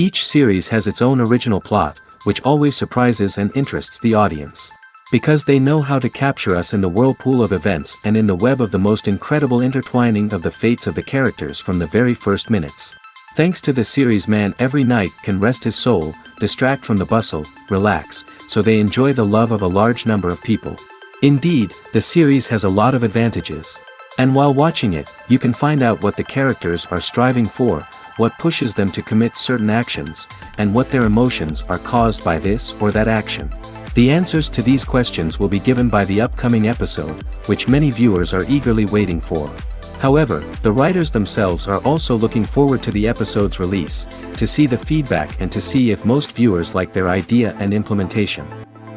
Each series has its own original plot, which always surprises and interests the audience. Because they know how to capture us in the whirlpool of events and in the web of the most incredible intertwining of the fates of the characters from the very first minutes. Thanks to the series, man every night can rest his soul, distract from the bustle, relax, so they enjoy the love of a large number of people. Indeed, the series has a lot of advantages. And while watching it, you can find out what the characters are striving for, what pushes them to commit certain actions, and what their emotions are caused by this or that action. The answers to these questions will be given by the upcoming episode, which many viewers are eagerly waiting for. However, the writers themselves are also looking forward to the episode's release, to see the feedback and to see if most viewers like their idea and implementation.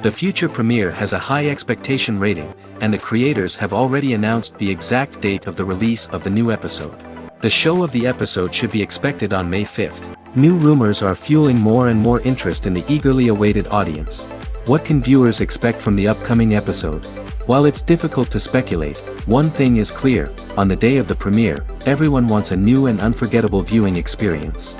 The future premiere has a high expectation rating, and the creators have already announced the exact date of the release of the new episode. The show of the episode should be expected on May 5th. New rumors are fueling more and more interest in the eagerly awaited audience. What can viewers expect from the upcoming episode? While it's difficult to speculate, one thing is clear: on the day of the premiere, everyone wants a new and unforgettable viewing experience.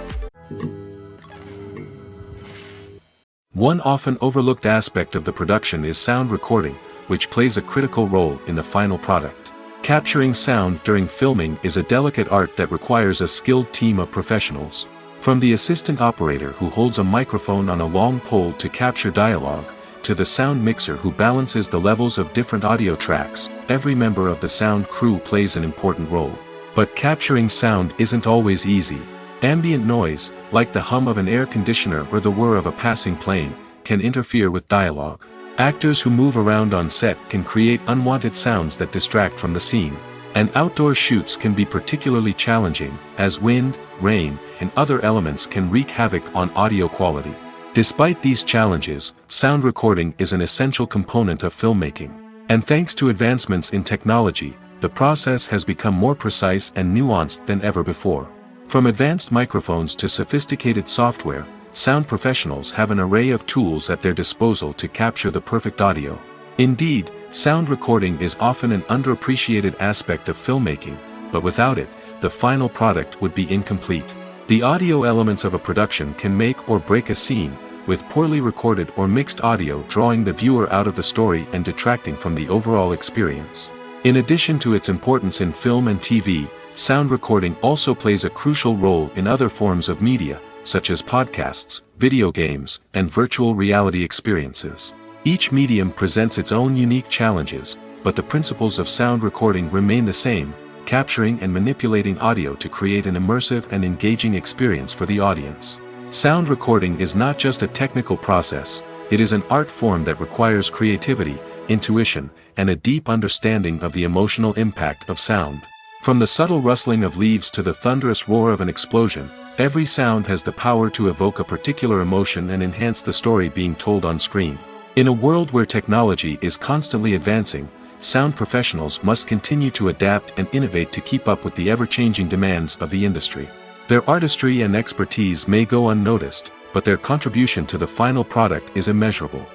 One often overlooked aspect of the production is sound recording, which plays a critical role in the final product. Capturing sound during filming is a delicate art that requires a skilled team of professionals. From the assistant operator who holds a microphone on a long pole to capture dialogue, to the sound mixer who balances the levels of different audio tracks, every member of the sound crew plays an important role. But capturing sound isn't always easy. Ambient noise, like the hum of an air conditioner or the whir of a passing plane, can interfere with dialogue. Actors who move around on set can create unwanted sounds that distract from the scene. And outdoor shoots can be particularly challenging, as wind, rain, and other elements can wreak havoc on audio quality. Despite these challenges, sound recording is an essential component of filmmaking. And thanks to advancements in technology, the process has become more precise and nuanced than ever before. From advanced microphones to sophisticated software, sound professionals have an array of tools at their disposal to capture the perfect audio. Indeed, sound recording is often an underappreciated aspect of filmmaking, but without it, the final product would be incomplete. The audio elements of a production can make or break a scene, with poorly recorded or mixed audio drawing the viewer out of the story and detracting from the overall experience. In addition to its importance in film and TV, sound recording also plays a crucial role in other forms of media, such as podcasts, video games, and virtual reality experiences. Each medium presents its own unique challenges, but the principles of sound recording remain the same: capturing and manipulating audio to create an immersive and engaging experience for the audience. Sound recording is not just a technical process, it is an art form that requires creativity, intuition, and a deep understanding of the emotional impact of sound. From the subtle rustling of leaves to the thunderous roar of an explosion, every sound has the power to evoke a particular emotion and enhance the story being told on screen. In a world where technology is constantly advancing, sound professionals must continue to adapt and innovate to keep up with the ever-changing demands of the industry. Their artistry and expertise may go unnoticed, but their contribution to the final product is immeasurable.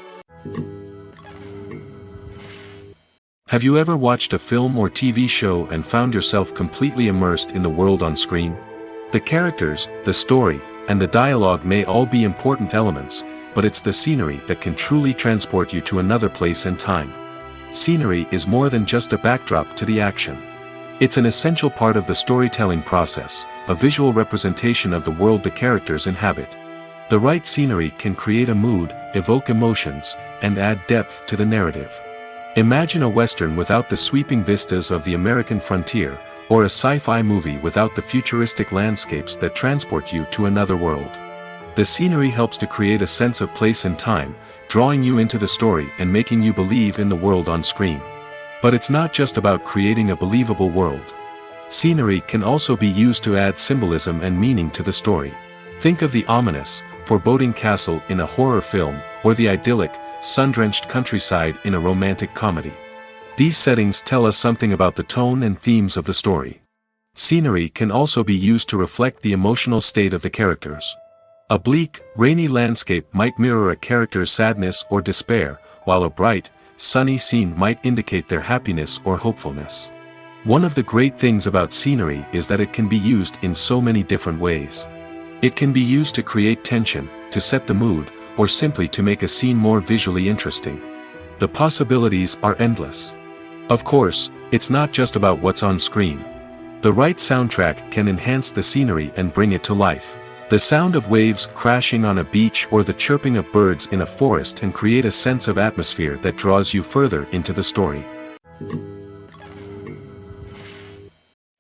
Have you ever watched a film or TV show and found yourself completely immersed in the world on screen? The characters, the story, and the dialogue may all be important elements, but it's the scenery that can truly transport you to another place and time. Scenery is more than just a backdrop to the action. It's an essential part of the storytelling process, a visual representation of the world the characters inhabit. The right scenery can create a mood, evoke emotions, and add depth to the narrative. Imagine a Western without the sweeping vistas of the American frontier, or a sci-fi movie without the futuristic landscapes that transport you to another world. The scenery helps to create a sense of place and time, drawing you into the story and making you believe in the world on screen. But it's not just about creating a believable world. Scenery can also be used to add symbolism and meaning to the story. Think of the ominous, foreboding castle in a horror film, or the idyllic, sun-drenched countryside in a romantic comedy. These settings tell us something about the tone and themes of the story. Scenery can also be used to reflect the emotional state of the characters. A bleak, rainy landscape might mirror a character's sadness or despair, while a bright, sunny scene might indicate their happiness or hopefulness. One of the great things about scenery is that it can be used in so many different ways. It can be used to create tension, to set the mood, or simply to make a scene more visually interesting. The possibilities are endless. Of course, it's not just about what's on screen. The right soundtrack can enhance the scenery and bring it to life. The sound of waves crashing on a beach or the chirping of birds in a forest can create a sense of atmosphere that draws you further into the story.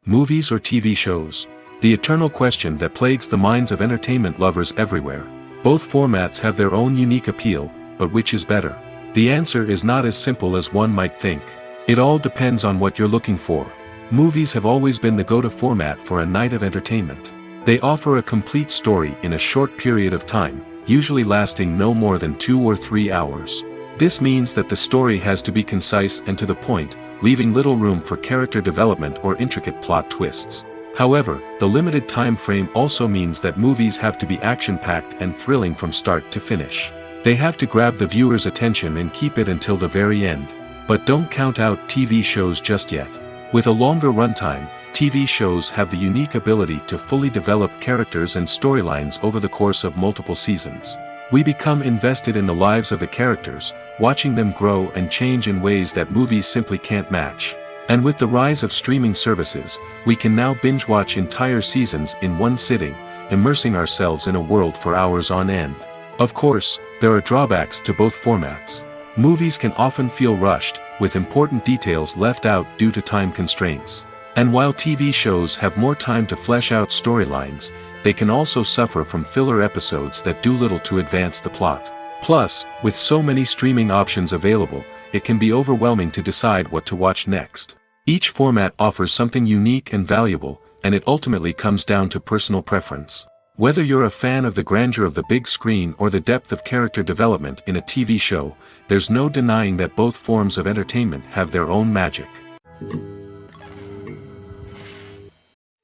Movies or TV shows? The eternal question that plagues the minds of entertainment lovers everywhere. Both formats have their own unique appeal, but which is better? The answer is not as simple as one might think. It all depends on what you're looking for. Movies have always been the go-to format for a night of entertainment. They offer a complete story in a short period of time, usually lasting no more than 2 or 3 hours. This means that the story has to be concise and to the point, leaving little room for character development or intricate plot twists. However, the limited time frame also means that movies have to be action-packed and thrilling from start to finish. They have to grab the viewer's attention and keep it until the very end. But don't count out TV shows just yet. With a longer runtime, TV shows have the unique ability to fully develop characters and storylines over the course of multiple seasons. We become invested in the lives of the characters, watching them grow and change in ways that movies simply can't match. And with the rise of streaming services, we can now binge-watch entire seasons in one sitting, immersing ourselves in a world for hours on end. Of course, there are drawbacks to both formats. Movies can often feel rushed, with important details left out due to time constraints. And while TV shows have more time to flesh out storylines, they can also suffer from filler episodes that do little to advance the plot. Plus, with so many streaming options available, it can be overwhelming to decide what to watch next. Each format offers something unique and valuable, and it ultimately comes down to personal preference. Whether you're a fan of the grandeur of the big screen or the depth of character development in a TV show, there's no denying that both forms of entertainment have their own magic.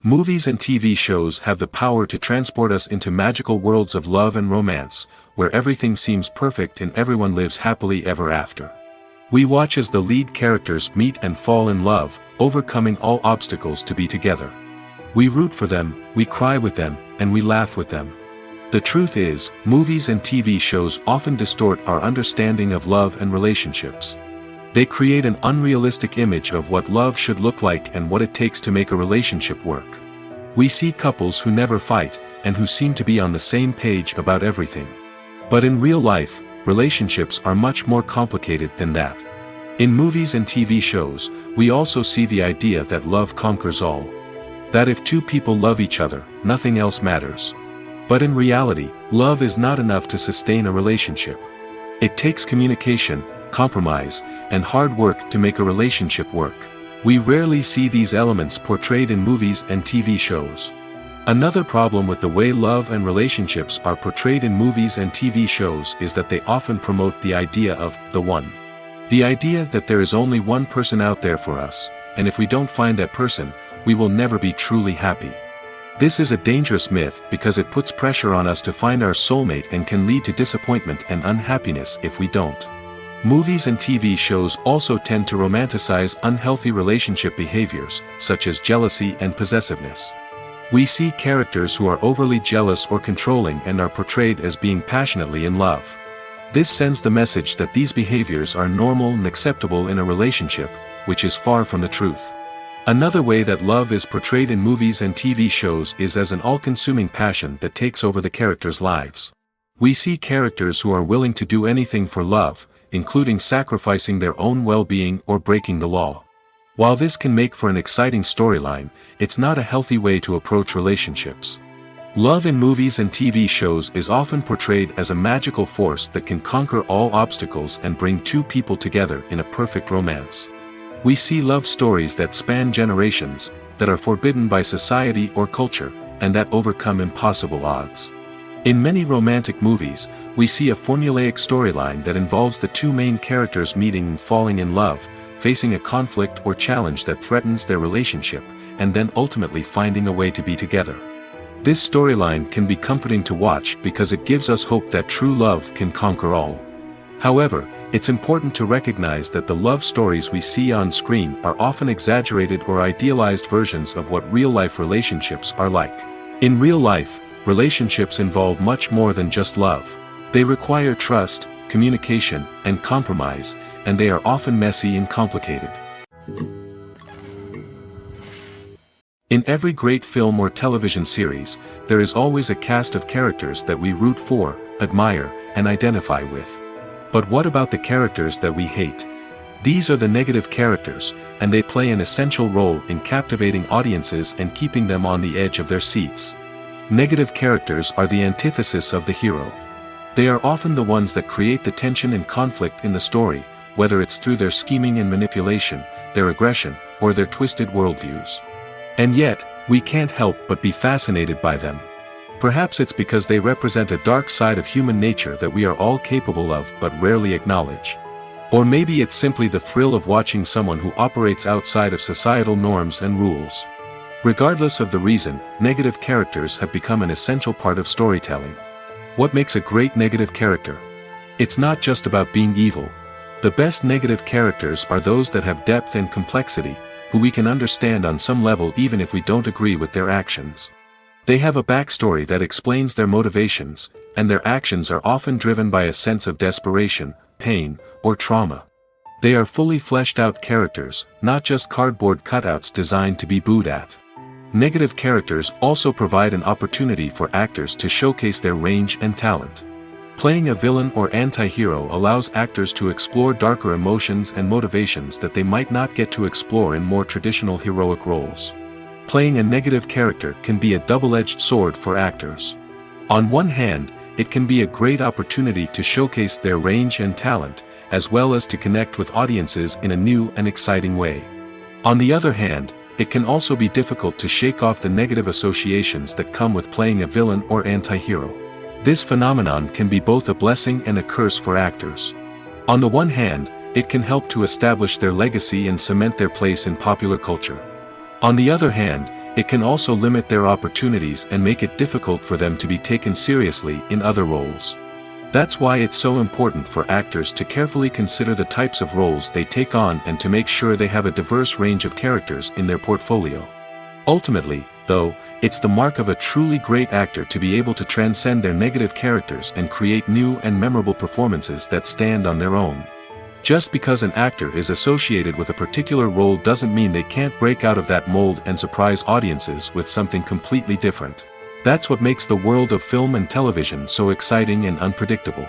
Movies and TV shows have the power to transport us into magical worlds of love and romance, where everything seems perfect and everyone lives happily ever after. We watch as the lead characters meet and fall in love, overcoming all obstacles to be together. We root for them, we cry with them, and we laugh with them. The truth is, movies and TV shows often distort our understanding of love and relationships. They create an unrealistic image of what love should look like and what it takes to make a relationship work. We see couples who never fight, and who seem to be on the same page about everything. But in real life, relationships are much more complicated than that. In movies and TV shows, we also see the idea that love conquers all. That if two people love each other, nothing else matters. But in reality, love is not enough to sustain a relationship. It takes communication, compromise, and hard work to make a relationship work. We rarely see these elements portrayed in movies and TV shows. Another problem with the way love and relationships are portrayed in movies and TV shows is that they often promote the idea of the one. The idea that there is only one person out there for us, and if we don't find that person, we will never be truly happy. This is a dangerous myth because it puts pressure on us to find our soulmate and can lead to disappointment and unhappiness if we don't. Movies and TV shows also tend to romanticize unhealthy relationship behaviors, such as jealousy and possessiveness. We see characters who are overly jealous or controlling and are portrayed as being passionately in love. This sends the message that these behaviors are normal and acceptable in a relationship, which is far from the truth. Another way that love is portrayed in movies and TV shows is as an all-consuming passion that takes over the characters' lives. We see characters who are willing to do anything for love, including sacrificing their own well-being or breaking the law. While this can make for an exciting storyline, it's not a healthy way to approach relationships. Love in movies and TV shows is often portrayed as a magical force that can conquer all obstacles and bring two people together in a perfect romance. We see love stories that span generations, that are forbidden by society or culture, and that overcome impossible odds. In many romantic movies, we see a formulaic storyline that involves the two main characters meeting and falling in love, facing a conflict or challenge that threatens their relationship, and then ultimately finding a way to be together. This storyline can be comforting to watch because it gives us hope that true love can conquer all. However, it's important to recognize that the love stories we see on screen are often exaggerated or idealized versions of what real-life relationships are like. In real life, relationships involve much more than just love. They require trust, communication, and compromise, and they are often messy and complicated. In every great film or television series, there is always a cast of characters that we root for, admire, and identify with. But what about the characters that we hate? These are the negative characters, and they play an essential role in captivating audiences and keeping them on the edge of their seats. Negative characters are the antithesis of the hero. They are often the ones that create the tension and conflict in the story, whether it's through their scheming and manipulation, their aggression, or their twisted worldviews. And yet, we can't help but be fascinated by them. Perhaps it's because they represent a dark side of human nature that we are all capable of but rarely acknowledge. Or maybe it's simply the thrill of watching someone who operates outside of societal norms and rules. Regardless of the reason, negative characters have become an essential part of storytelling. What makes a great negative character? It's not just about being evil. The best negative characters are those that have depth and complexity, who we can understand on some level even if we don't agree with their actions. They have a backstory that explains their motivations, and their actions are often driven by a sense of desperation, pain, or trauma. They are fully fleshed out characters, not just cardboard cutouts designed to be booed at. Negative characters also provide an opportunity for actors to showcase their range and talent. Playing a villain or anti-hero allows actors to explore darker emotions and motivations that they might not get to explore in more traditional heroic roles. Playing a negative character can be a double-edged sword for actors. On one hand, it can be a great opportunity to showcase their range and talent, as well as to connect with audiences in a new and exciting way. On the other hand, it can also be difficult to shake off the negative associations that come with playing a villain or anti-hero. This phenomenon can be both a blessing and a curse for actors. On the one hand, it can help to establish their legacy and cement their place in popular culture. On the other hand, it can also limit their opportunities and make it difficult for them to be taken seriously in other roles. That's why it's so important for actors to carefully consider the types of roles they take on and to make sure they have a diverse range of characters in their portfolio. Ultimately, though, it's the mark of a truly great actor to be able to transcend their negative characters and create new and memorable performances that stand on their own. Just because an actor is associated with a particular role doesn't mean they can't break out of that mold and surprise audiences with something completely different. That's what makes the world of film and television so exciting and unpredictable.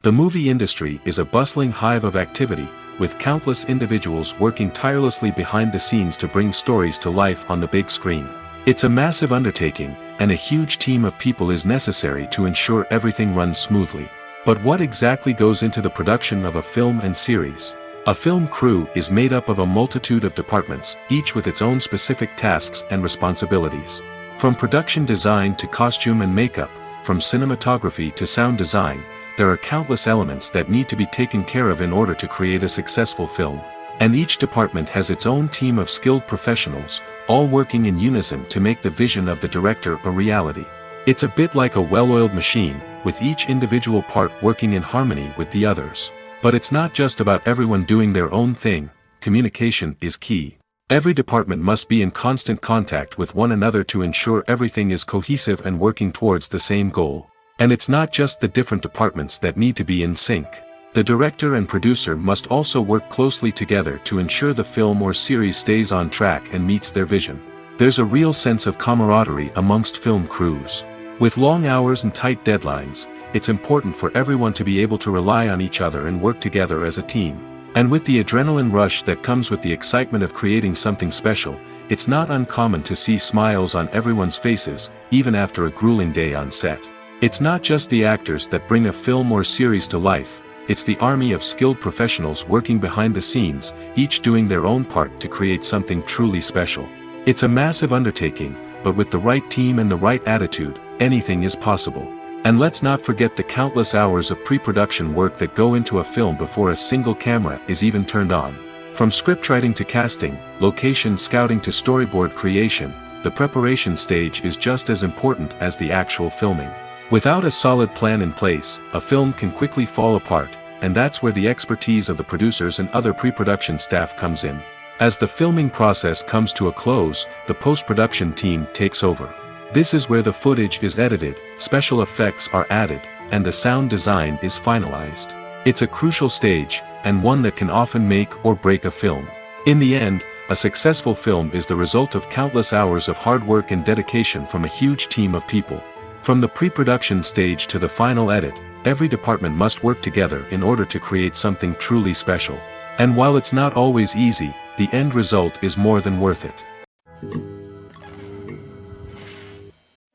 The movie industry is a bustling hive of activity, with countless individuals working tirelessly behind the scenes to bring stories to life on the big screen. It's a massive undertaking, and a huge team of people is necessary to ensure everything runs smoothly. But what exactly goes into the production of a film and series? A film crew is made up of a multitude of departments, each with its own specific tasks and responsibilities. From production design to costume and makeup, from cinematography to sound design, there are countless elements that need to be taken care of in order to create a successful film. And each department has its own team of skilled professionals, all working in unison to make the vision of the director a reality. It's a bit like a well-oiled machine, with each individual part working in harmony with the others. But it's not just about everyone doing their own thing. Communication is key. Every department must be in constant contact with one another to ensure everything is cohesive and working towards the same goal. And it's not just the different departments that need to be in sync. The director and producer must also work closely together to ensure the film or series stays on track and meets their vision. There's a real sense of camaraderie amongst film crews. With long hours and tight deadlines, it's important for everyone to be able to rely on each other and work together as a team. And with the adrenaline rush that comes with the excitement of creating something special, it's not uncommon to see smiles on everyone's faces, even after a grueling day on set. It's not just the actors that bring a film or series to life, it's the army of skilled professionals working behind the scenes, each doing their own part to create something truly special. It's a massive undertaking, but with the right team and the right attitude, anything is possible. And let's not forget the countless hours of pre-production work that go into a film before a single camera is even turned on. From scriptwriting to casting, location scouting to storyboard creation, the preparation stage is just as important as the actual filming. Without a solid plan in place, a film can quickly fall apart, and that's where the expertise of the producers and other pre-production staff comes in. As the filming process comes to a close, the post-production team takes over. This is where the footage is edited, special effects are added, and the sound design is finalized. It's a crucial stage, and one that can often make or break a film. In the end, a successful film is the result of countless hours of hard work and dedication from a huge team of people. From the pre-production stage to the final edit, every department must work together in order to create something truly special. And while it's not always easy, the end result is more than worth it.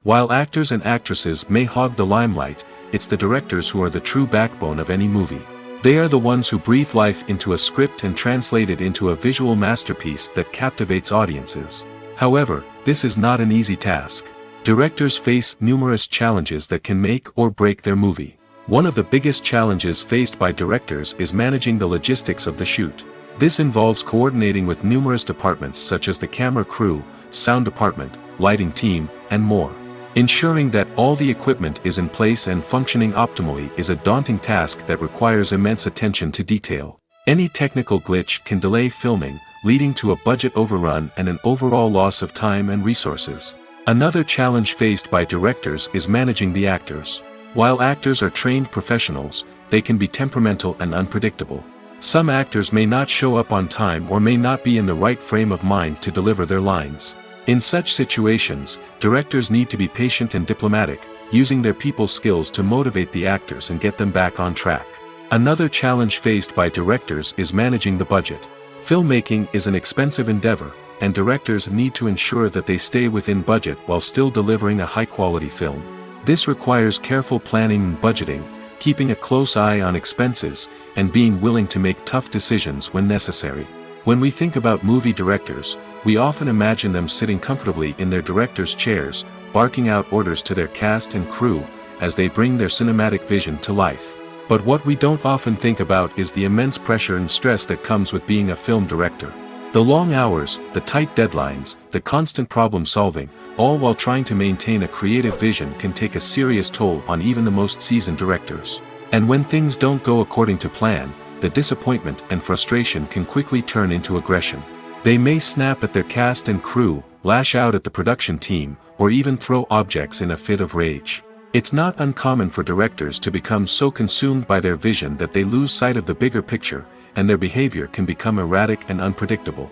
While actors and actresses may hog the limelight, it's the directors who are the true backbone of any movie. They are the ones who breathe life into a script and translate it into a visual masterpiece that captivates audiences. However, this is not an easy task. Directors face numerous challenges that can make or break their movie. One of the biggest challenges faced by directors is managing the logistics of the shoot. This involves coordinating with numerous departments such as the camera crew, sound department, lighting team, and more. Ensuring that all the equipment is in place and functioning optimally is a daunting task that requires immense attention to detail. Any technical glitch can delay filming, leading to a budget overrun and an overall loss of time and resources. Another challenge faced by directors is managing the actors. While actors are trained professionals, they can be temperamental and unpredictable. Some actors may not show up on time or may not be in the right frame of mind to deliver their lines. In such situations, directors need to be patient and diplomatic, using their people skills to motivate the actors and get them back on track. Another challenge faced by directors is managing the budget. Filmmaking is an expensive endeavor, and directors need to ensure that they stay within budget while still delivering a high-quality film. This requires careful planning and budgeting, keeping a close eye on expenses, and being willing to make tough decisions when necessary. When we think about movie directors, we often imagine them sitting comfortably in their director's chairs, barking out orders to their cast and crew, as they bring their cinematic vision to life. But what we don't often think about is the immense pressure and stress that comes with being a film director. The long hours, the tight deadlines, the constant problem solving, all while trying to maintain a creative vision can take a serious toll on even the most seasoned directors. And when things don't go according to plan, the disappointment and frustration can quickly turn into aggression. They may snap at their cast and crew, lash out at the production team, or even throw objects in a fit of rage. It's not uncommon for directors to become so consumed by their vision that they lose sight of the bigger picture, and their behavior can become erratic and unpredictable.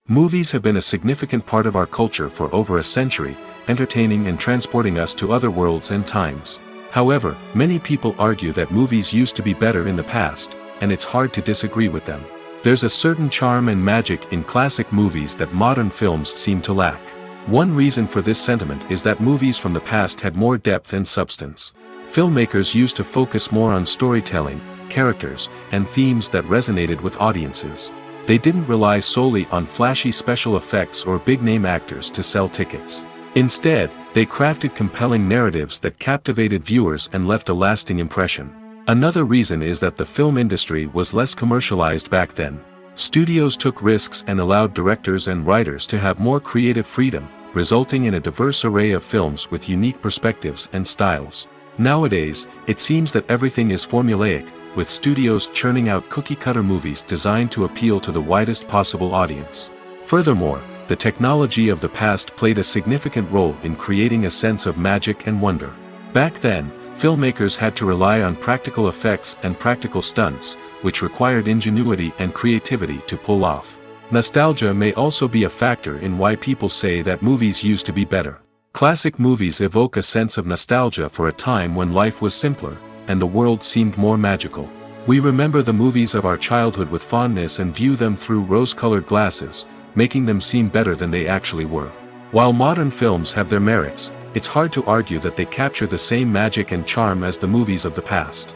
Movies have been a significant part of our culture for over a century, entertaining and transporting us to other worlds and times. However, many people argue that movies used to be better in the past, and it's hard to disagree with them. There's a certain charm and magic in classic movies that modern films seem to lack. One reason for this sentiment is that movies from the past had more depth and substance. Filmmakers used to focus more on storytelling, characters, and themes that resonated with audiences. They didn't rely solely on flashy special effects or big-name actors to sell tickets. Instead, they crafted compelling narratives that captivated viewers and left a lasting impression. Another reason is that the film industry was less commercialized back then. Studios took risks and allowed directors and writers to have more creative freedom, resulting in a diverse array of films with unique perspectives and styles. Nowadays, it seems that everything is formulaic, with studios churning out cookie-cutter movies designed to appeal to the widest possible audience. Furthermore, the technology of the past played a significant role in creating a sense of magic and wonder. Back then, filmmakers had to rely on practical effects and practical stunts, which required ingenuity and creativity to pull off. Nostalgia may also be a factor in why people say that movies used to be better. Classic movies evoke a sense of nostalgia for a time when life was simpler, and the world seemed more magical. We remember the movies of our childhood with fondness and view them through rose-colored glasses, making them seem better than they actually were. While modern films have their merits, it's hard to argue that they capture the same magic and charm as the movies of the past.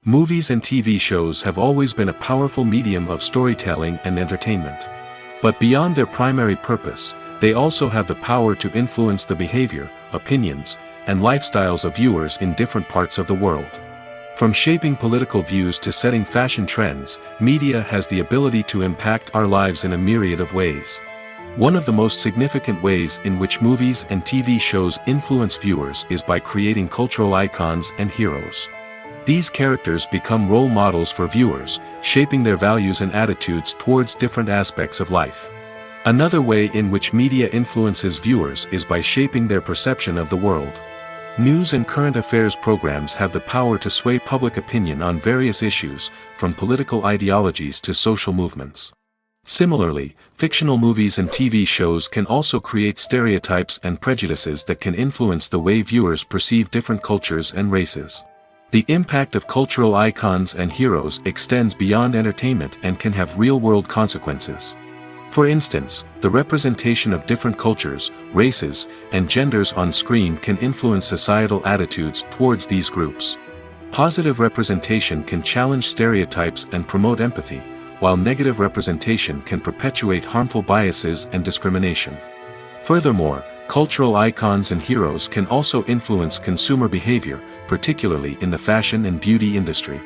Movies and TV shows have always been a powerful medium of storytelling and entertainment. But beyond their primary purpose, they also have the power to influence the behavior, opinions, and lifestyles of viewers in different parts of the world. From shaping political views to setting fashion trends, media has the ability to impact our lives in a myriad of ways. One of the most significant ways in which movies and TV shows influence viewers is by creating cultural icons and heroes. These characters become role models for viewers, shaping their values and attitudes towards different aspects of life. Another way in which media influences viewers is by shaping their perception of the world. News and current affairs programs have the power to sway public opinion on various issues, from political ideologies to social movements. Similarly, fictional movies and TV shows can also create stereotypes and prejudices that can influence the way viewers perceive different cultures and races. The impact of cultural icons and heroes extends beyond entertainment and can have real-world consequences. For instance, the representation of different cultures, races, and genders on screen can influence societal attitudes towards these groups. Positive representation can challenge stereotypes and promote empathy, while negative representation can perpetuate harmful biases and discrimination. Furthermore, cultural icons and heroes can also influence consumer behavior, particularly in the fashion and beauty industry.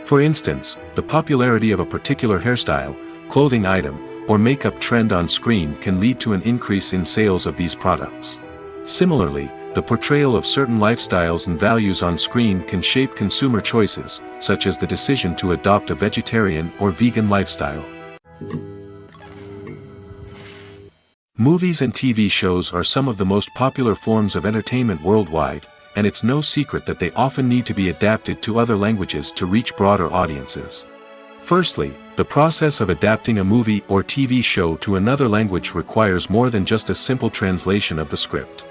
For instance, the popularity of a particular hairstyle, clothing item, or makeup trend on screen can lead to an increase in sales of these products. Similarly, the portrayal of certain lifestyles and values on screen can shape consumer choices, such as the decision to adopt a vegetarian or vegan lifestyle. Movies and TV shows are some of the most popular forms of entertainment worldwide, and it's no secret that they often need to be adapted to other languages to reach broader audiences. Firstly, the process of adapting a movie or TV show to another language requires more than just a simple translation of the script.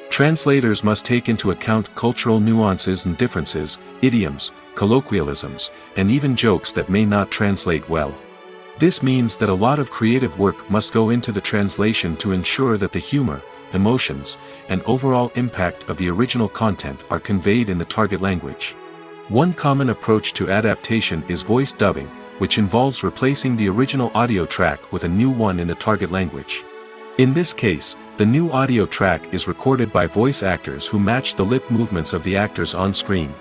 Translators must take into account cultural nuances and differences, idioms, colloquialisms, and even jokes that may not translate well. This means that a lot of creative work must go into the translation to ensure that the humor, emotions, and overall impact of the original content are conveyed in the target language. One common approach to adaptation is voice dubbing, which involves replacing the original audio track with a new one in the target language. In this case, the new audio track is recorded by voice actors who match the lip movements of the actors on screen.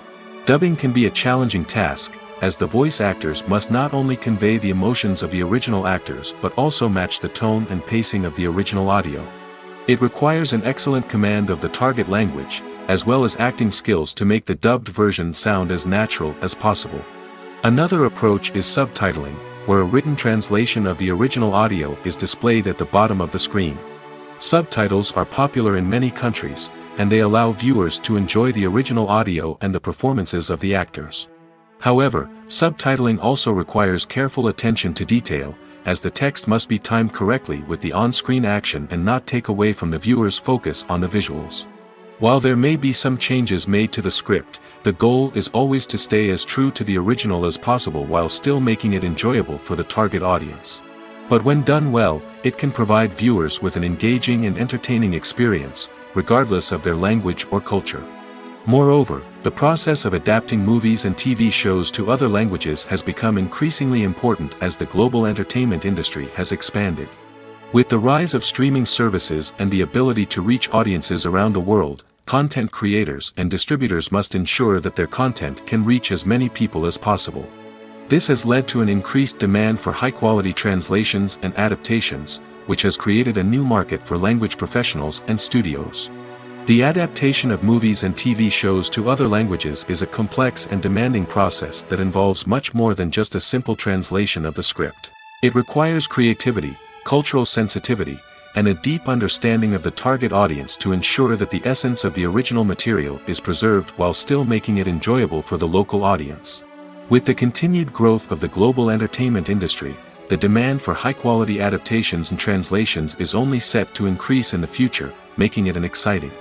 Dubbing can be a challenging task, as the voice actors must not only convey the emotions of the original actors but also match the tone and pacing of the original audio. It requires an excellent command of the target language, as well as acting skills to make the dubbed version sound as natural as possible. Another approach is subtitling, where a written translation of the original audio is displayed at the bottom of the screen. Subtitles are popular in many countries, and they allow viewers to enjoy the original audio and the performances of the actors. However, subtitling also requires careful attention to detail, as the text must be timed correctly with the on-screen action and not take away from the viewer's focus on the visuals. While there may be some changes made to the script, the goal is always to stay as true to the original as possible while still making it enjoyable for the target audience. But when done well, it can provide viewers with an engaging and entertaining experience, regardless of their language or culture. Moreover, the process of adapting movies and TV shows to other languages has become increasingly important as the global entertainment industry has expanded. With the rise of streaming services and the ability to reach audiences around the world, content creators and distributors must ensure that their content can reach as many people as possible. This has led to an increased demand for high-quality translations and adaptations, which has created a new market for language professionals and studios. The adaptation of movies and TV shows to other languages is a complex and demanding process that involves much more than just a simple translation of the script. It requires creativity, cultural sensitivity, and a deep understanding of the target audience to ensure that the essence of the original material is preserved while still making it enjoyable for the local audience. With the continued growth of the global entertainment industry, the demand for high-quality adaptations and translations is only set to increase in the future, making it an exciting.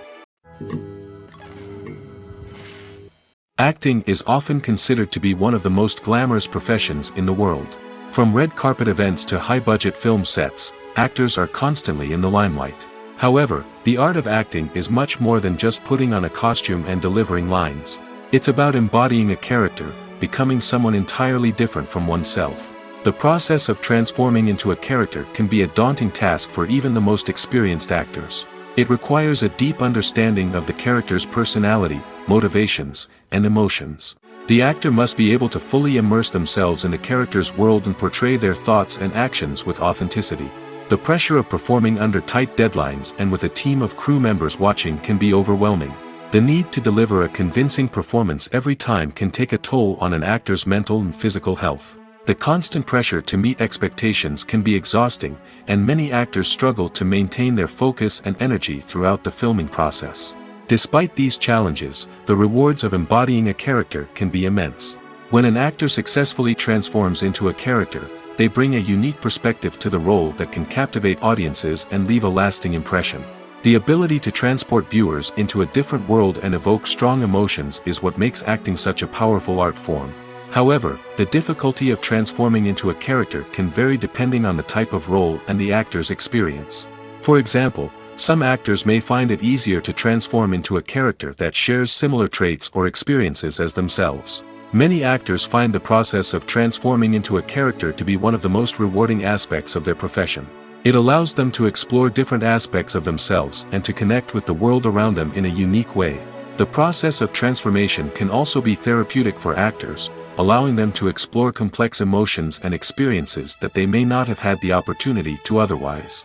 Acting is often considered to be one of the most glamorous professions in the world. From red carpet events to high-budget film sets, actors are constantly in the limelight. However, the art of acting is much more than just putting on a costume and delivering lines. It's about embodying a character, becoming someone entirely different from oneself. The process of transforming into a character can be a daunting task for even the most experienced actors. It requires a deep understanding of the character's personality, motivations, and emotions. The actor must be able to fully immerse themselves in the character's world and portray their thoughts and actions with authenticity. The pressure of performing under tight deadlines and with a team of crew members watching can be overwhelming. The need to deliver a convincing performance every time can take a toll on an actor's mental and physical health. The constant pressure to meet expectations can be exhausting, and many actors struggle to maintain their focus and energy throughout the filming process. Despite these challenges, the rewards of embodying a character can be immense. When an actor successfully transforms into a character, they bring a unique perspective to the role that can captivate audiences and leave a lasting impression. The ability to transport viewers into a different world and evoke strong emotions is what makes acting such a powerful art form. However, the difficulty of transforming into a character can vary depending on the type of role and the actor's experience. For example, some actors may find it easier to transform into a character that shares similar traits or experiences as themselves. Many actors find the process of transforming into a character to be one of the most rewarding aspects of their profession. It allows them to explore different aspects of themselves and to connect with the world around them in a unique way. The process of transformation can also be therapeutic for actors, allowing them to explore complex emotions and experiences that they may not have had the opportunity to otherwise.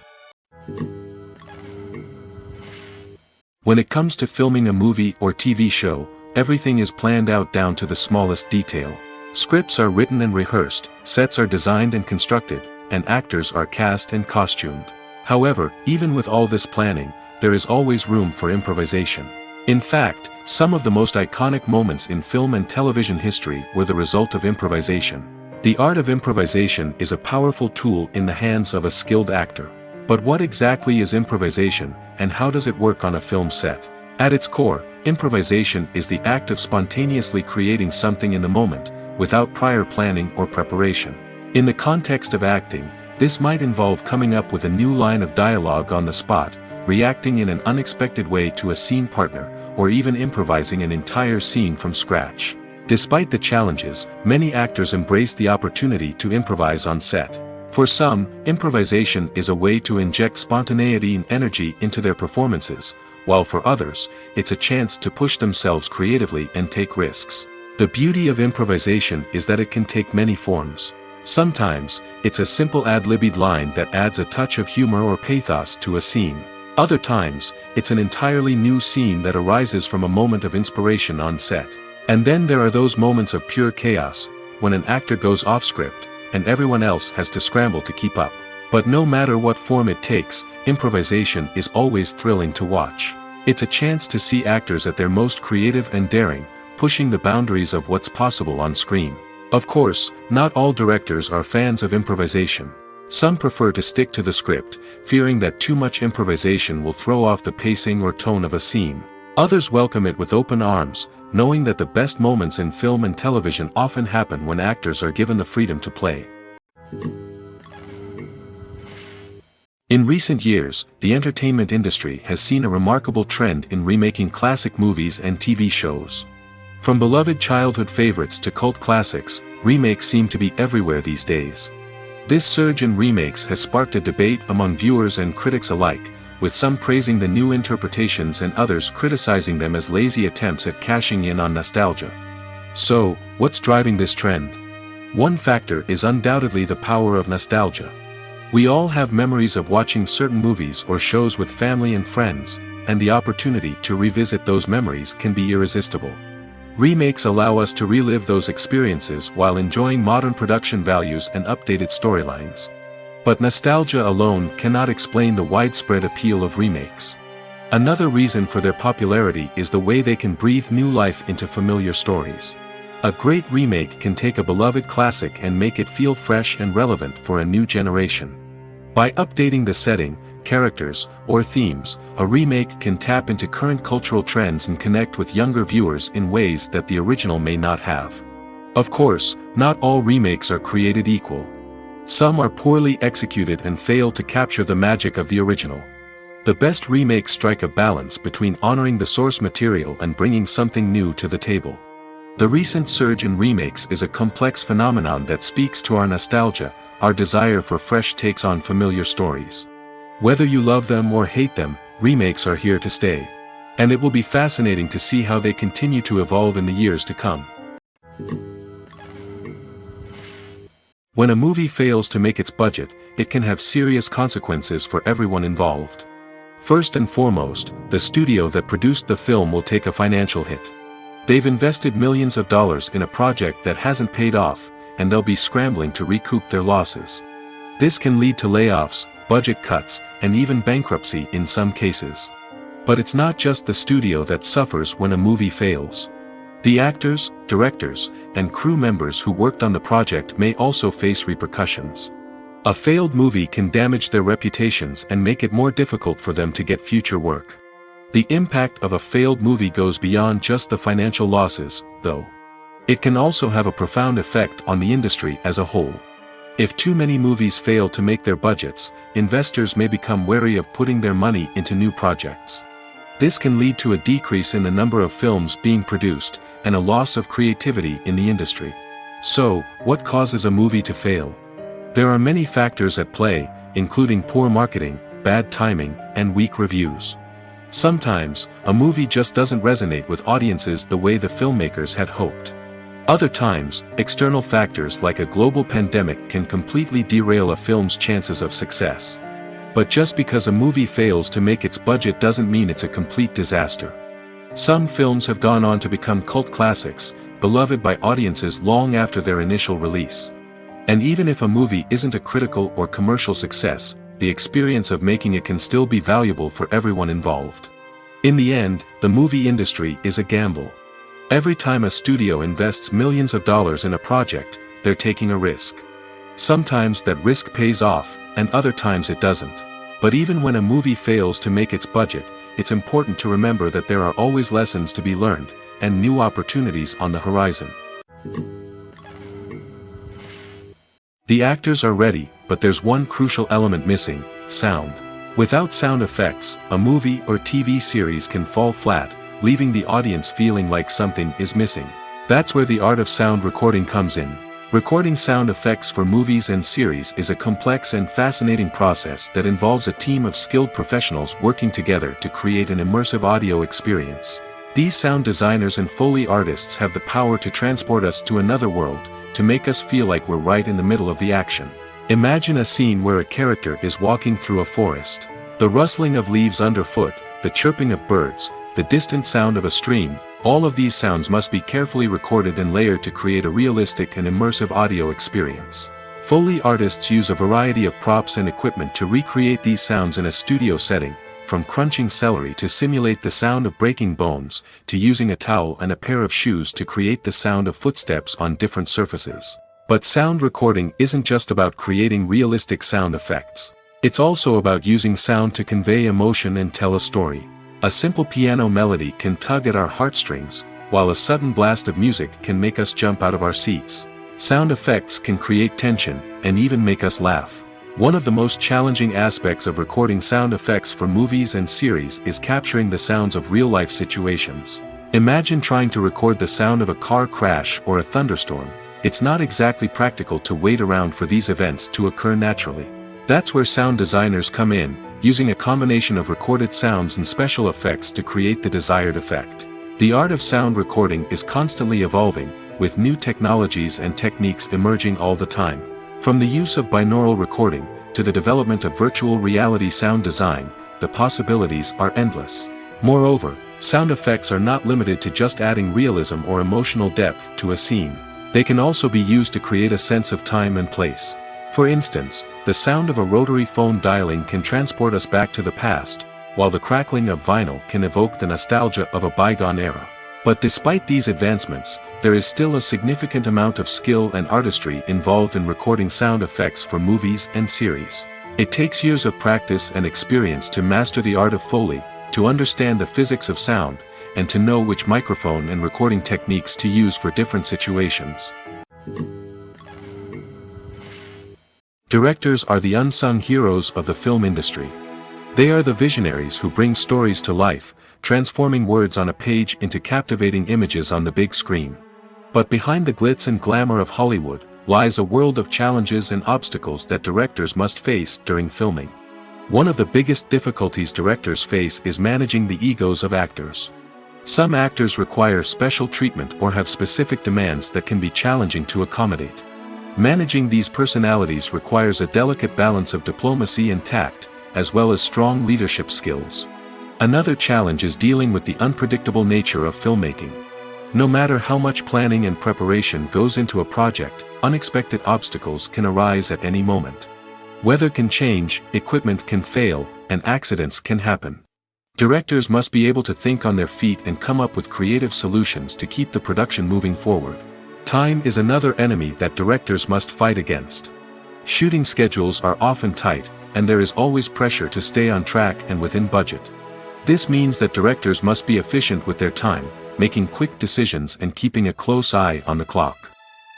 When it comes to filming a movie or TV show, everything is planned out down to the smallest detail. Scripts are written and rehearsed, sets are designed and constructed, and actors are cast and costumed. However, even with all this planning, there is always room for improvisation. In fact, some of the most iconic moments in film and television history were the result of improvisation. The art of improvisation is a powerful tool in the hands of a skilled actor. But what exactly is improvisation, and how does it work on a film set? At its core, improvisation is the act of spontaneously creating something in the moment, without prior planning or preparation. In the context of acting, this might involve coming up with a new line of dialogue on the spot, reacting in an unexpected way to a scene partner, or even improvising an entire scene from scratch. Despite the challenges, many actors embrace the opportunity to improvise on set. For some, improvisation is a way to inject spontaneity and energy into their performances, while for others, it's a chance to push themselves creatively and take risks. The beauty of improvisation is that it can take many forms. Sometimes, it's a simple ad-libbed line that adds a touch of humor or pathos to a scene. Other times, it's an entirely new scene that arises from a moment of inspiration on set. And then there are those moments of pure chaos, when an actor goes off script, and everyone else has to scramble to keep up. But no matter what form it takes, improvisation is always thrilling to watch. It's a chance to see actors at their most creative and daring, pushing the boundaries of what's possible on screen. Of course, not all directors are fans of improvisation. Some prefer to stick to the script, fearing that too much improvisation will throw off the pacing or tone of a scene. Others welcome it with open arms, knowing that the best moments in film and television often happen when actors are given the freedom to play. In recent years, the entertainment industry has seen a remarkable trend in remaking classic movies and TV shows. From beloved childhood favorites to cult classics, remakes seem to be everywhere these days. This surge in remakes has sparked a debate among viewers and critics alike, with some praising the new interpretations and others criticizing them as lazy attempts at cashing in on nostalgia. So, what's driving this trend? One factor is undoubtedly the power of nostalgia. We all have memories of watching certain movies or shows with family and friends, and the opportunity to revisit those memories can be irresistible. Remakes allow us to relive those experiences while enjoying modern production values and updated storylines. But nostalgia alone cannot explain the widespread appeal of remakes. Another reason for their popularity is the way they can breathe new life into familiar stories. A great remake can take a beloved classic and make it feel fresh and relevant for a new generation. By updating the setting, characters, or themes, a remake can tap into current cultural trends and connect with younger viewers in ways that the original may not have. Of course, not all remakes are created equal. Some are poorly executed and fail to capture the magic of the original. The best remakes strike a balance between honoring the source material and bringing something new to the table. The recent surge in remakes is a complex phenomenon that speaks to our nostalgia, our desire for fresh takes on familiar stories. Whether you love them or hate them, remakes are here to stay. And it will be fascinating to see how they continue to evolve in the years to come. When a movie fails to make its budget, it can have serious consequences for everyone involved. First and foremost, the studio that produced the film will take a financial hit. They've invested millions of dollars in a project that hasn't paid off, and they'll be scrambling to recoup their losses. This can lead to layoffs, budget cuts, and even bankruptcy in some cases. But it's not just the studio that suffers when a movie fails. The actors, directors, and crew members who worked on the project may also face repercussions. A failed movie can damage their reputations and make it more difficult for them to get future work. The impact of a failed movie goes beyond just the financial losses, though. It can also have a profound effect on the industry as a whole. If too many movies fail to make their budgets, investors may become wary of putting their money into new projects. This can lead to a decrease in the number of films being produced, and a loss of creativity in the industry. So, what causes a movie to fail? There are many factors at play, including poor marketing, bad timing, and weak reviews. Sometimes, a movie just doesn't resonate with audiences the way the filmmakers had hoped. Other times, external factors like a global pandemic can completely derail a film's chances of success. But just because a movie fails to make its budget doesn't mean it's a complete disaster. Some films have gone on to become cult classics, beloved by audiences long after their initial release. And even if a movie isn't a critical or commercial success, the experience of making it can still be valuable for everyone involved. In the end, the movie industry is a gamble. Every time a studio invests millions of dollars in a project, they're taking a risk. Sometimes that risk pays off, and other times it doesn't. But even when a movie fails to make its budget, it's important to remember that there are always lessons to be learned, and new opportunities on the horizon. The actors are ready, but there's one crucial element missing: sound. Without sound effects, a movie or TV series can fall flat, leaving the audience feeling like something is missing. That's where the art of sound recording comes in. Recording sound effects for movies and series is a complex and fascinating process that involves a team of skilled professionals working together to create an immersive audio experience. These sound designers and Foley artists have the power to transport us to another world, to make us feel like we're right in the middle of the action. Imagine a scene where a character is walking through a forest. The rustling of leaves underfoot, the chirping of birds, the distant sound of a stream, all of these sounds must be carefully recorded and layered to create a realistic and immersive audio experience. Foley artists use a variety of props and equipment to recreate these sounds in a studio setting, from crunching celery to simulate the sound of breaking bones, to using a towel and a pair of shoes to create the sound of footsteps on different surfaces. But sound recording isn't just about creating realistic sound effects. It's also about using sound to convey emotion and tell a story. A simple piano melody can tug at our heartstrings, while a sudden blast of music can make us jump out of our seats. Sound effects can create tension, and even make us laugh. One of the most challenging aspects of recording sound effects for movies and series is capturing the sounds of real-life situations. Imagine trying to record the sound of a car crash or a thunderstorm. It's not exactly practical to wait around for these events to occur naturally. That's where sound designers come in, using a combination of recorded sounds and special effects to create the desired effect. The art of sound recording is constantly evolving, with new technologies and techniques emerging all the time. From the use of binaural recording, to the development of virtual reality sound design, the possibilities are endless. Moreover, sound effects are not limited to just adding realism or emotional depth to a scene. They can also be used to create a sense of time and place. For instance, the sound of a rotary phone dialing can transport us back to the past, while the crackling of vinyl can evoke the nostalgia of a bygone era. But despite these advancements, there is still a significant amount of skill and artistry involved in recording sound effects for movies and series. It takes years of practice and experience to master the art of Foley, to understand the physics of sound, and to know which microphone and recording techniques to use for different situations. Directors are the unsung heroes of the film industry. They are the visionaries who bring stories to life, transforming words on a page into captivating images on the big screen. But behind the glitz and glamour of Hollywood, lies a world of challenges and obstacles that directors must face during filming. One of the biggest difficulties directors face is managing the egos of actors. Some actors require special treatment or have specific demands that can be challenging to accommodate. Managing these personalities requires a delicate balance of diplomacy and tact, as well as strong leadership skills. Another challenge is dealing with the unpredictable nature of filmmaking. No matter how much planning and preparation goes into a project, unexpected obstacles can arise at any moment. Weather can change, equipment can fail, and accidents can happen. Directors must be able to think on their feet and come up with creative solutions to keep the production moving forward. Time is another enemy that directors must fight against. Shooting schedules are often tight, and there is always pressure to stay on track and within budget. This means that directors must be efficient with their time, making quick decisions and keeping a close eye on the clock.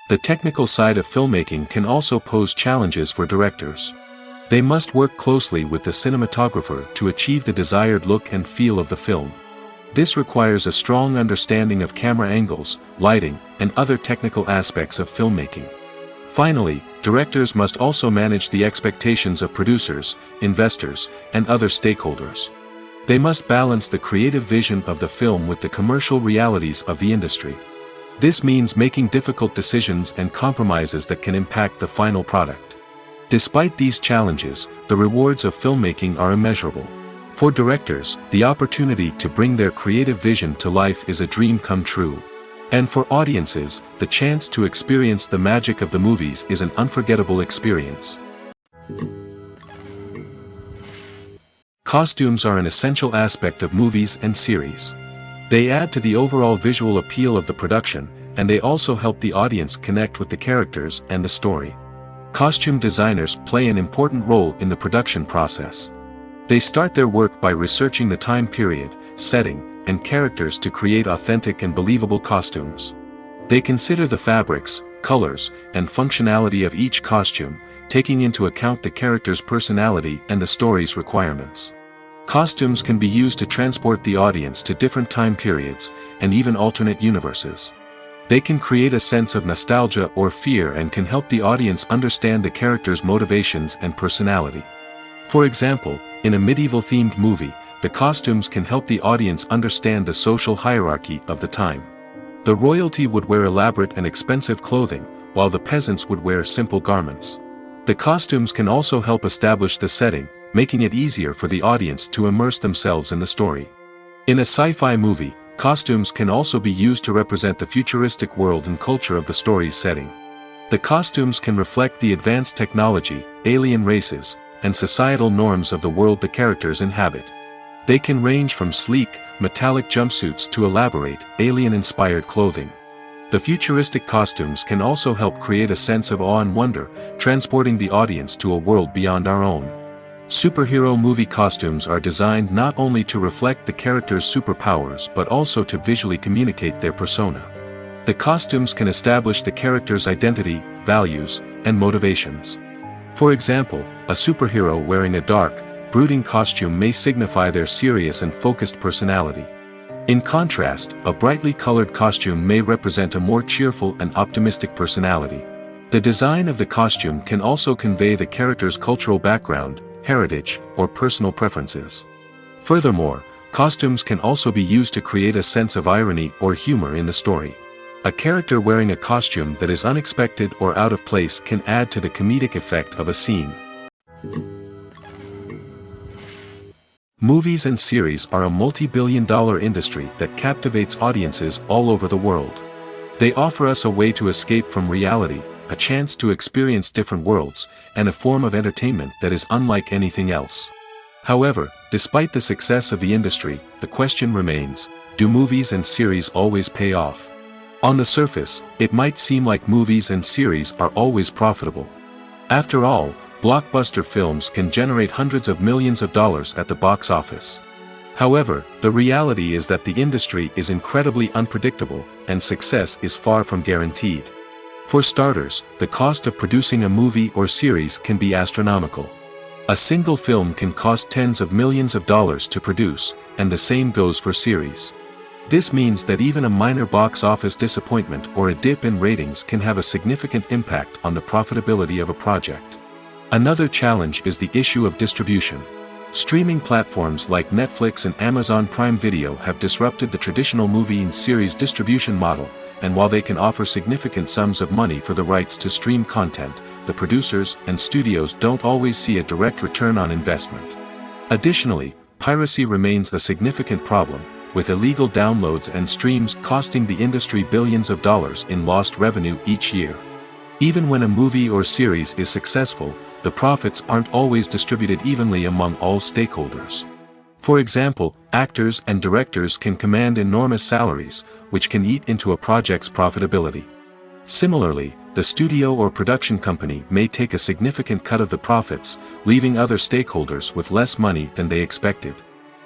The technical side of filmmaking can also pose challenges for directors. They must work closely with the cinematographer to achieve the desired look and feel of the film. This requires a strong understanding of camera angles, lighting, and other technical aspects of filmmaking. Finally, directors must also manage the expectations of producers, investors, and other stakeholders. They must balance the creative vision of the film with the commercial realities of the industry. This means making difficult decisions and compromises that can impact the final product. Despite these challenges, the rewards of filmmaking are immeasurable. For directors, the opportunity to bring their creative vision to life is a dream come true. And for audiences, the chance to experience the magic of the movies is an unforgettable experience. Costumes are an essential aspect of movies and series. They add to the overall visual appeal of the production, and they also help the audience connect with the characters and the story. Costume designers play an important role in the production process. They start their work by researching the time period, setting, and characters to create authentic and believable costumes. They consider the fabrics, colors, and functionality of each costume, taking into account the character's personality and the story's requirements. Costumes can be used to transport the audience to different time periods, and even alternate universes. They can create a sense of nostalgia or fear and can help the audience understand the character's motivations and personality. For example, in a medieval-themed movie, the costumes can help the audience understand the social hierarchy of the time. The royalty would wear elaborate and expensive clothing, while the peasants would wear simple garments. The costumes can also help establish the setting, making it easier for the audience to immerse themselves in the story. In a sci-fi movie, costumes can also be used to represent the futuristic world and culture of the story's setting. The costumes can reflect the advanced technology, alien races, and societal norms of the world the characters inhabit. They can range from sleek, metallic jumpsuits to elaborate, alien-inspired clothing. The futuristic costumes can also help create a sense of awe and wonder, transporting the audience to a world beyond our own. Superhero movie costumes are designed not only to reflect the character's superpowers but also to visually communicate their persona. The costumes can establish the character's identity, values, and motivations. For example, a superhero wearing a dark, brooding costume may signify their serious and focused personality. In contrast, a brightly colored costume may represent a more cheerful and optimistic personality. The design of the costume can also convey the character's cultural background, heritage, or personal preferences. Furthermore, costumes can also be used to create a sense of irony or humor in the story. A character wearing a costume that is unexpected or out of place can add to the comedic effect of a scene. Movies and series are a multi-billion-dollar industry that captivates audiences all over the world. They offer us a way to escape from reality, a chance to experience different worlds, and a form of entertainment that is unlike anything else. However, despite the success of the industry, the question remains, do movies and series always pay off? On the surface, it might seem like movies and series are always profitable. After all, blockbuster films can generate hundreds of millions of dollars at the box office. However, the reality is that the industry is incredibly unpredictable, and success is far from guaranteed. For starters, the cost of producing a movie or series can be astronomical. A single film can cost tens of millions of dollars to produce, and the same goes for series. This means that even a minor box office disappointment or a dip in ratings can have a significant impact on the profitability of a project. Another challenge is the issue of distribution. Streaming platforms like Netflix and Amazon Prime Video have disrupted the traditional movie and series distribution model, and while they can offer significant sums of money for the rights to stream content, the producers and studios don't always see a direct return on investment. Additionally, piracy remains a significant problem, with illegal downloads and streams costing the industry billions of dollars in lost revenue each year. Even when a movie or series is successful, the profits aren't always distributed evenly among all stakeholders. For example, actors and directors can command enormous salaries, which can eat into a project's profitability. Similarly, the studio or production company may take a significant cut of the profits, leaving other stakeholders with less money than they expected.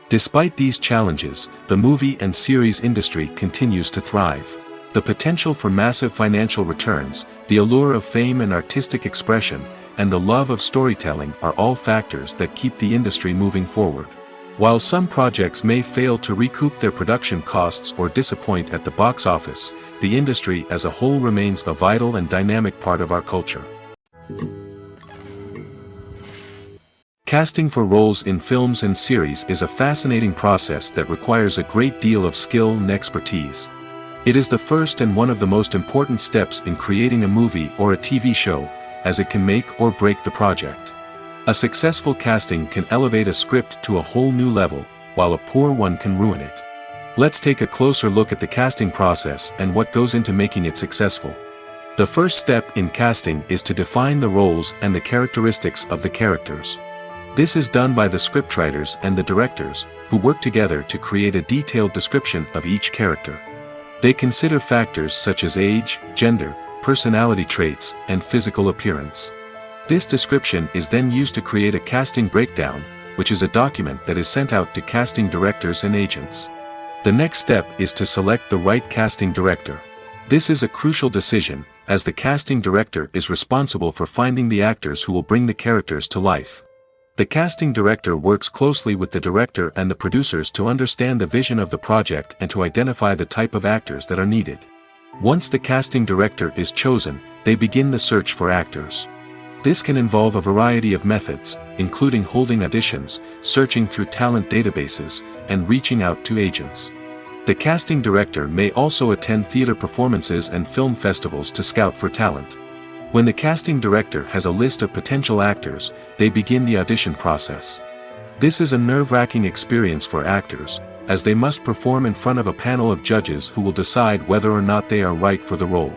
Despite these challenges, the movie and series industry continues to thrive. The potential for massive financial returns, the allure of fame and artistic expression, and the love of storytelling are all factors that keep the industry moving forward. While some projects may fail to recoup their production costs or disappoint at the box office, the industry as a whole remains a vital and dynamic part of our culture. Casting for roles in films and series is a fascinating process that requires a great deal of skill and expertise. It is the first and one of the most important steps in creating a movie or a TV show, as it can make or break the project. A successful casting can elevate a script to a whole new level, while a poor one can ruin it. Let's take a closer look at the casting process and what goes into making it successful. The first step in casting is to define the roles and the characteristics of the characters. This is done by the scriptwriters and the directors, who work together to create a detailed description of each character. They consider factors such as age, gender, personality traits, and physical appearance. This description is then used to create a casting breakdown, which is a document that is sent out to casting directors and agents. The next step is to select the right casting director. This is a crucial decision, as the casting director is responsible for finding the actors who will bring the characters to life. The casting director works closely with the director and the producers to understand the vision of the project and to identify the type of actors that are needed. Once the casting director is chosen, they begin the search for actors. This can involve a variety of methods, including holding auditions, searching through talent databases, and reaching out to agents. The casting director may also attend theater performances and film festivals to scout for talent. When the casting director has a list of potential actors, they begin the audition process. This is a nerve-wracking experience for actors, as they must perform in front of a panel of judges who will decide whether or not they are right for the role.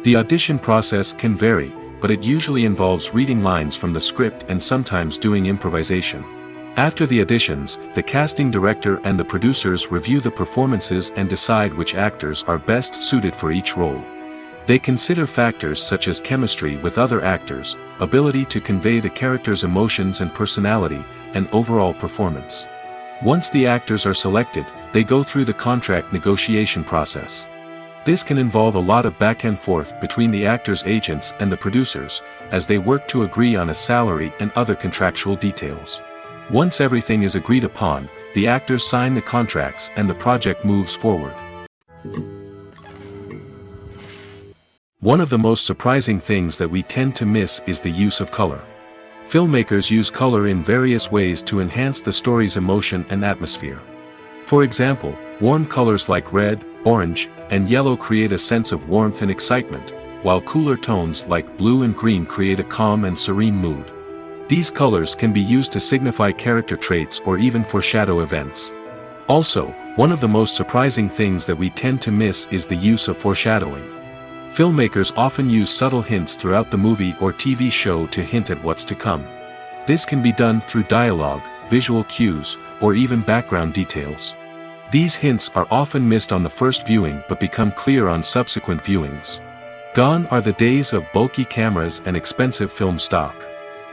The audition process can vary, but it usually involves reading lines from the script and sometimes doing improvisation. After the auditions, the casting director and the producers review the performances and decide which actors are best suited for each role. They consider factors such as chemistry with other actors, ability to convey the character's emotions and personality, and overall performance. Once the actors are selected, they go through the contract negotiation process. This can involve a lot of back and forth between the actors' agents and the producers, as they work to agree on a salary and other contractual details. Once everything is agreed upon, the actors sign the contracts and the project moves forward. One of the most surprising things that we tend to miss is the use of color. Filmmakers use color in various ways to enhance the story's emotion and atmosphere. For example, warm colors like red, orange, and yellow create a sense of warmth and excitement, while cooler tones like blue and green create a calm and serene mood. These colors can be used to signify character traits or even foreshadow events. Also, one of the most surprising things that we tend to miss is the use of foreshadowing. Filmmakers often use subtle hints throughout the movie or TV show to hint at what's to come. This can be done through dialogue, visual cues, or even background details. These hints are often missed on the first viewing but become clear on subsequent viewings. Gone are the days of bulky cameras and expensive film stock.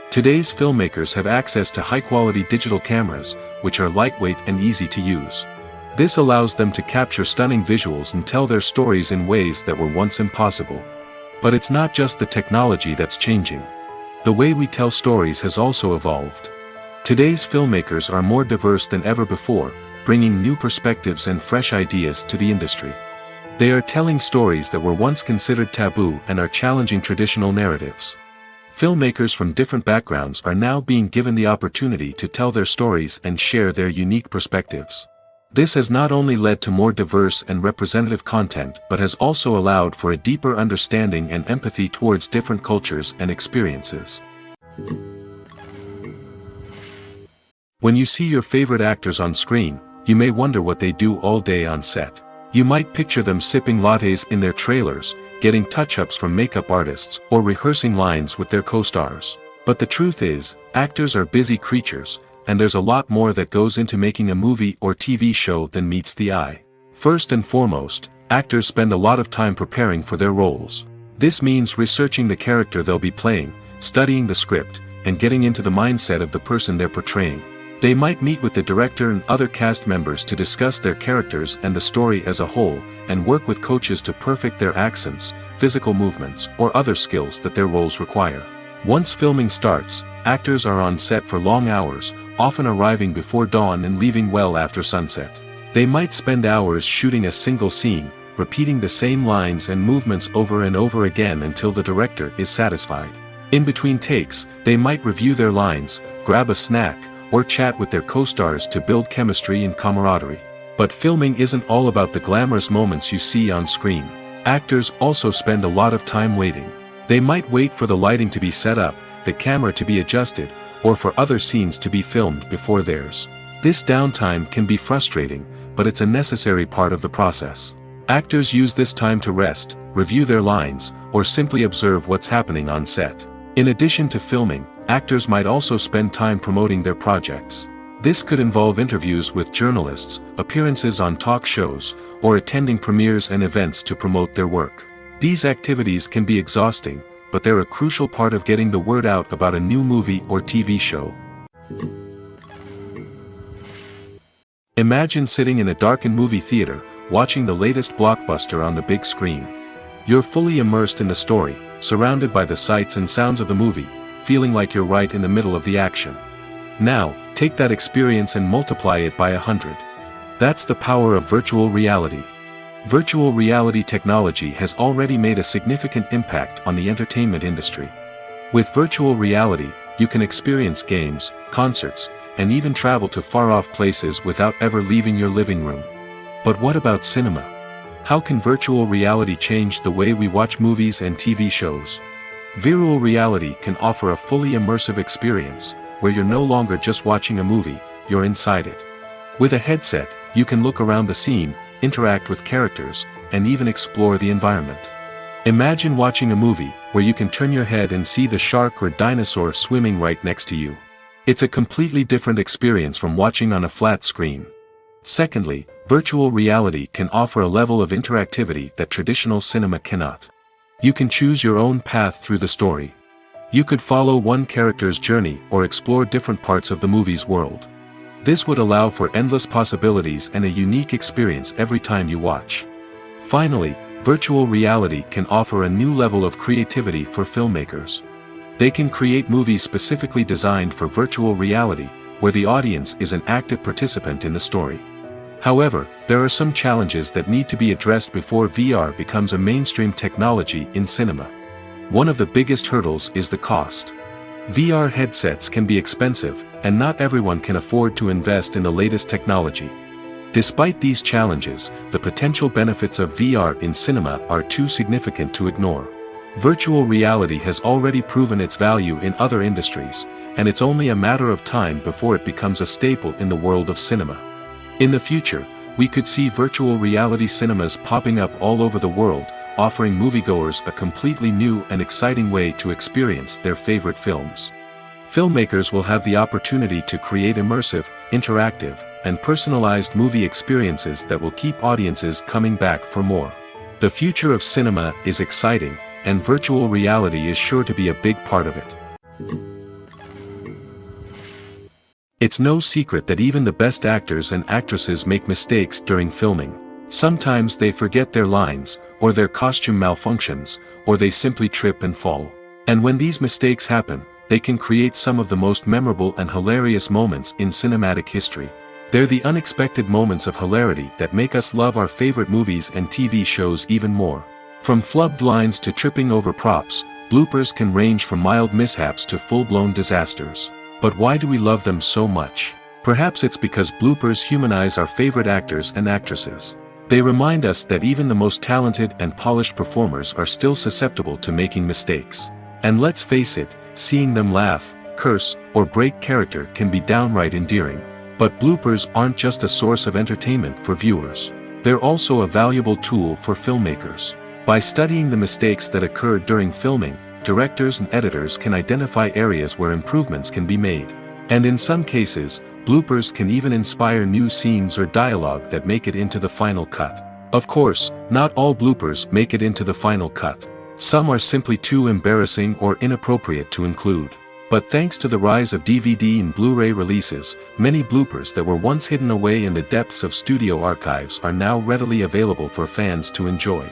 Today's filmmakers have access to high-quality digital cameras, which are lightweight and easy to use. This allows them to capture stunning visuals and tell their stories in ways that were once impossible. But it's not just the technology that's changing. The way we tell stories has also evolved. Today's filmmakers are more diverse than ever before, bringing new perspectives and fresh ideas to the industry. They are telling stories that were once considered taboo and are challenging traditional narratives. Filmmakers from different backgrounds are now being given the opportunity to tell their stories and share their unique perspectives. This has not only led to more diverse and representative content but has also allowed for a deeper understanding and empathy towards different cultures and experiences. When you see your favorite actors on screen, you may wonder what they do all day on set. You might picture them sipping lattes in their trailers, getting touch-ups from makeup artists, or rehearsing lines with their co-stars. But the truth is, actors are busy creatures, and there's a lot more that goes into making a movie or TV show than meets the eye. First and foremost, actors spend a lot of time preparing for their roles. This means researching the character they'll be playing, studying the script, and getting into the mindset of the person they're portraying. They might meet with the director and other cast members to discuss their characters and the story as a whole, and work with coaches to perfect their accents, physical movements, or other skills that their roles require. Once filming starts, actors are on set for long hours, often arriving before dawn and leaving well after sunset. They might spend hours shooting a single scene, repeating the same lines and movements over and over again until the director is satisfied. In between takes, they might review their lines, grab a snack, or chat with their co-stars to build chemistry and camaraderie. But filming isn't all about the glamorous moments you see on screen. Actors also spend a lot of time waiting. They might wait for the lighting to be set up, the camera to be adjusted, or for other scenes to be filmed before theirs. This downtime can be frustrating, but it's a necessary part of the process. Actors use this time to rest, review their lines, or simply observe what's happening on set. In addition to filming, actors might also spend time promoting their projects. This could involve interviews with journalists, appearances on talk shows, or attending premieres and events to promote their work. These activities can be exhausting, but they're a crucial part of getting the word out about a new movie or TV show. Imagine sitting in a darkened movie theater, watching the latest blockbuster on the big screen. You're fully immersed in the story, surrounded by the sights and sounds of the movie, feeling like you're right in the middle of the action. Now, take that experience and multiply it by 100. That's the power of virtual reality. Virtual reality technology has already made a significant impact on the entertainment industry. With virtual reality, you can experience games, concerts, and even travel to far-off places without ever leaving your living room. But what about cinema? How can virtual reality change the way we watch movies and TV shows? Virtual reality can offer a fully immersive experience, where you're no longer just watching a movie, you're inside it. With a headset, you can look around the scene, interact with characters, and even explore the environment. Imagine watching a movie, where you can turn your head and see the shark or dinosaur swimming right next to you. It's a completely different experience from watching on a flat screen. Secondly, virtual reality can offer a level of interactivity that traditional cinema cannot. You can choose your own path through the story. You could follow one character's journey or explore different parts of the movie's world. This would allow for endless possibilities and a unique experience every time you watch. Finally, virtual reality can offer a new level of creativity for filmmakers. They can create movies specifically designed for virtual reality, where the audience is an active participant in the story. However, there are some challenges that need to be addressed before VR becomes a mainstream technology in cinema. One of the biggest hurdles is the cost. VR headsets can be expensive, and not everyone can afford to invest in the latest technology. Despite these challenges, the potential benefits of VR in cinema are too significant to ignore. Virtual reality has already proven its value in other industries, and it's only a matter of time before it becomes a staple in the world of cinema. In the future, we could see virtual reality cinemas popping up all over the world, offering moviegoers a completely new and exciting way to experience their favorite films. Filmmakers will have the opportunity to create immersive, interactive, and personalized movie experiences that will keep audiences coming back for more. The future of cinema is exciting, and virtual reality is sure to be a big part of it. It's no secret that even the best actors and actresses make mistakes during filming. Sometimes they forget their lines, or their costume malfunctions, or they simply trip and fall. And when these mistakes happen, they can create some of the most memorable and hilarious moments in cinematic history. They're the unexpected moments of hilarity that make us love our favorite movies and TV shows even more. From flubbed lines to tripping over props, bloopers can range from mild mishaps to full-blown disasters. But why do we love them so much? Perhaps it's because bloopers humanize our favorite actors and actresses. They remind us that even the most talented and polished performers are still susceptible to making mistakes. And let's face it, seeing them laugh, curse, or break character can be downright endearing. But bloopers aren't just a source of entertainment for viewers. They're also a valuable tool for filmmakers. By studying the mistakes that occurred during filming, directors and editors can identify areas where improvements can be made. And in some cases, bloopers can even inspire new scenes or dialogue that make it into the final cut. Of course, not all bloopers make it into the final cut. Some are simply too embarrassing or inappropriate to include. But thanks to the rise of DVD and Blu-ray releases, many bloopers that were once hidden away in the depths of studio archives are now readily available for fans to enjoy.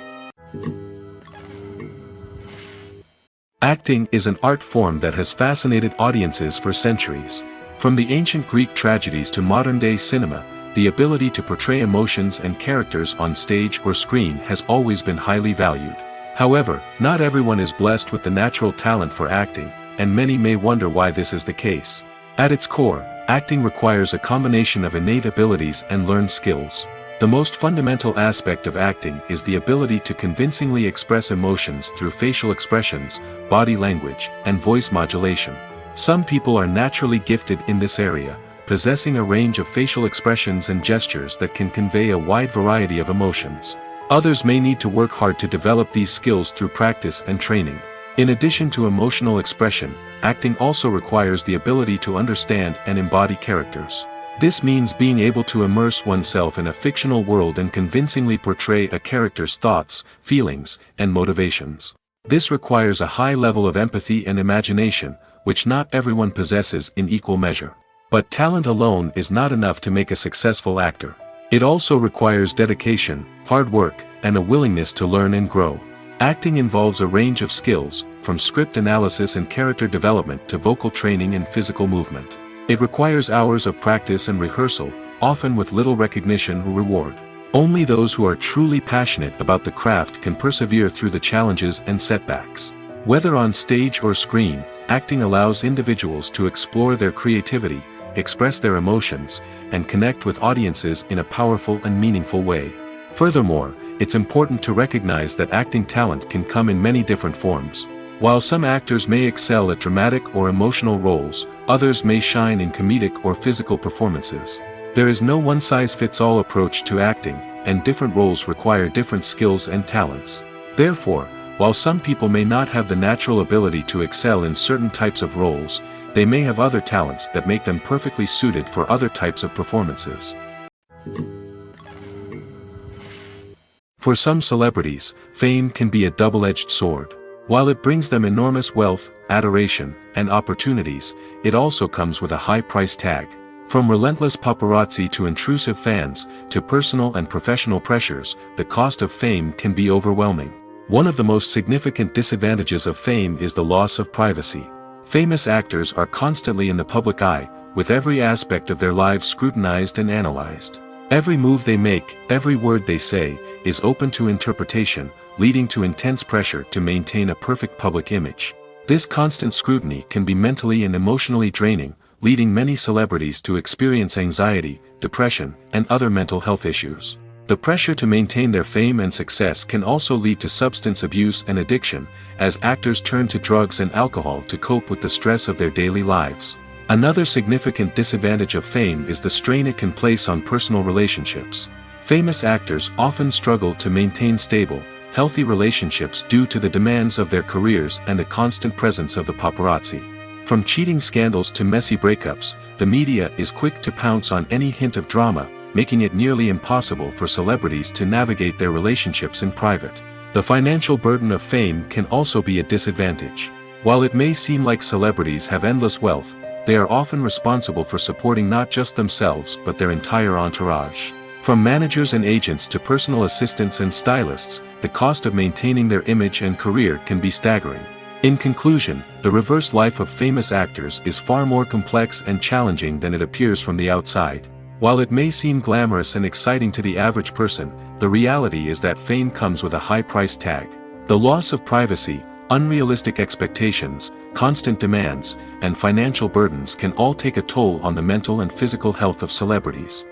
Acting is an art form that has fascinated audiences for centuries. From the ancient Greek tragedies to modern-day cinema, the ability to portray emotions and characters on stage or screen has always been highly valued. However, not everyone is blessed with the natural talent for acting, and many may wonder why this is the case. At its core, acting requires a combination of innate abilities and learned skills. The most fundamental aspect of acting is the ability to convincingly express emotions through facial expressions, body language, and voice modulation. Some people are naturally gifted in this area, possessing a range of facial expressions and gestures that can convey a wide variety of emotions. Others may need to work hard to develop these skills through practice and training. In addition to emotional expression, acting also requires the ability to understand and embody characters. This means being able to immerse oneself in a fictional world and convincingly portray a character's thoughts, feelings, and motivations. This requires a high level of empathy and imagination, which not everyone possesses in equal measure. But talent alone is not enough to make a successful actor. It also requires dedication, hard work, and a willingness to learn and grow. Acting involves a range of skills, from script analysis and character development to vocal training and physical movement. It requires hours of practice and rehearsal, often with little recognition or reward. Only those who are truly passionate about the craft can persevere through the challenges and setbacks. Whether on stage or screen, acting allows individuals to explore their creativity, express their emotions, and connect with audiences in a powerful and meaningful way. Furthermore, it's important to recognize that acting talent can come in many different forms. While some actors may excel at dramatic or emotional roles, others may shine in comedic or physical performances. There is no one-size-fits-all approach to acting, and different roles require different skills and talents. Therefore, while some people may not have the natural ability to excel in certain types of roles, they may have other talents that make them perfectly suited for other types of performances. For some celebrities, fame can be a double-edged sword. While it brings them enormous wealth, adoration, and opportunities, it also comes with a high price tag. From relentless paparazzi to intrusive fans, to personal and professional pressures, the cost of fame can be overwhelming. One of the most significant disadvantages of fame is the loss of privacy. Famous actors are constantly in the public eye, with every aspect of their lives scrutinized and analyzed. Every move they make, every word they say, is open to interpretation, leading to intense pressure to maintain a perfect public image. This constant scrutiny can be mentally and emotionally draining, leading many celebrities to experience anxiety, depression, and other mental health issues. The pressure to maintain their fame and success can also lead to substance abuse and addiction, as actors turn to drugs and alcohol to cope with the stress of their daily lives. Another significant disadvantage of fame is the strain it can place on personal relationships. Famous actors often struggle to maintain stable, healthy relationships due to the demands of their careers and the constant presence of the paparazzi. From cheating scandals to messy breakups, the media is quick to pounce on any hint of drama, making it nearly impossible for celebrities to navigate their relationships in private. The financial burden of fame can also be a disadvantage. While it may seem like celebrities have endless wealth, they are often responsible for supporting not just themselves but their entire entourage. From managers and agents to personal assistants and stylists, the cost of maintaining their image and career can be staggering. In conclusion, the reverse life of famous actors is far more complex and challenging than it appears from the outside. While it may seem glamorous and exciting to the average person, the reality is that fame comes with a high price tag. The loss of privacy, unrealistic expectations, constant demands, and financial burdens can all take a toll on the mental and physical health of celebrities.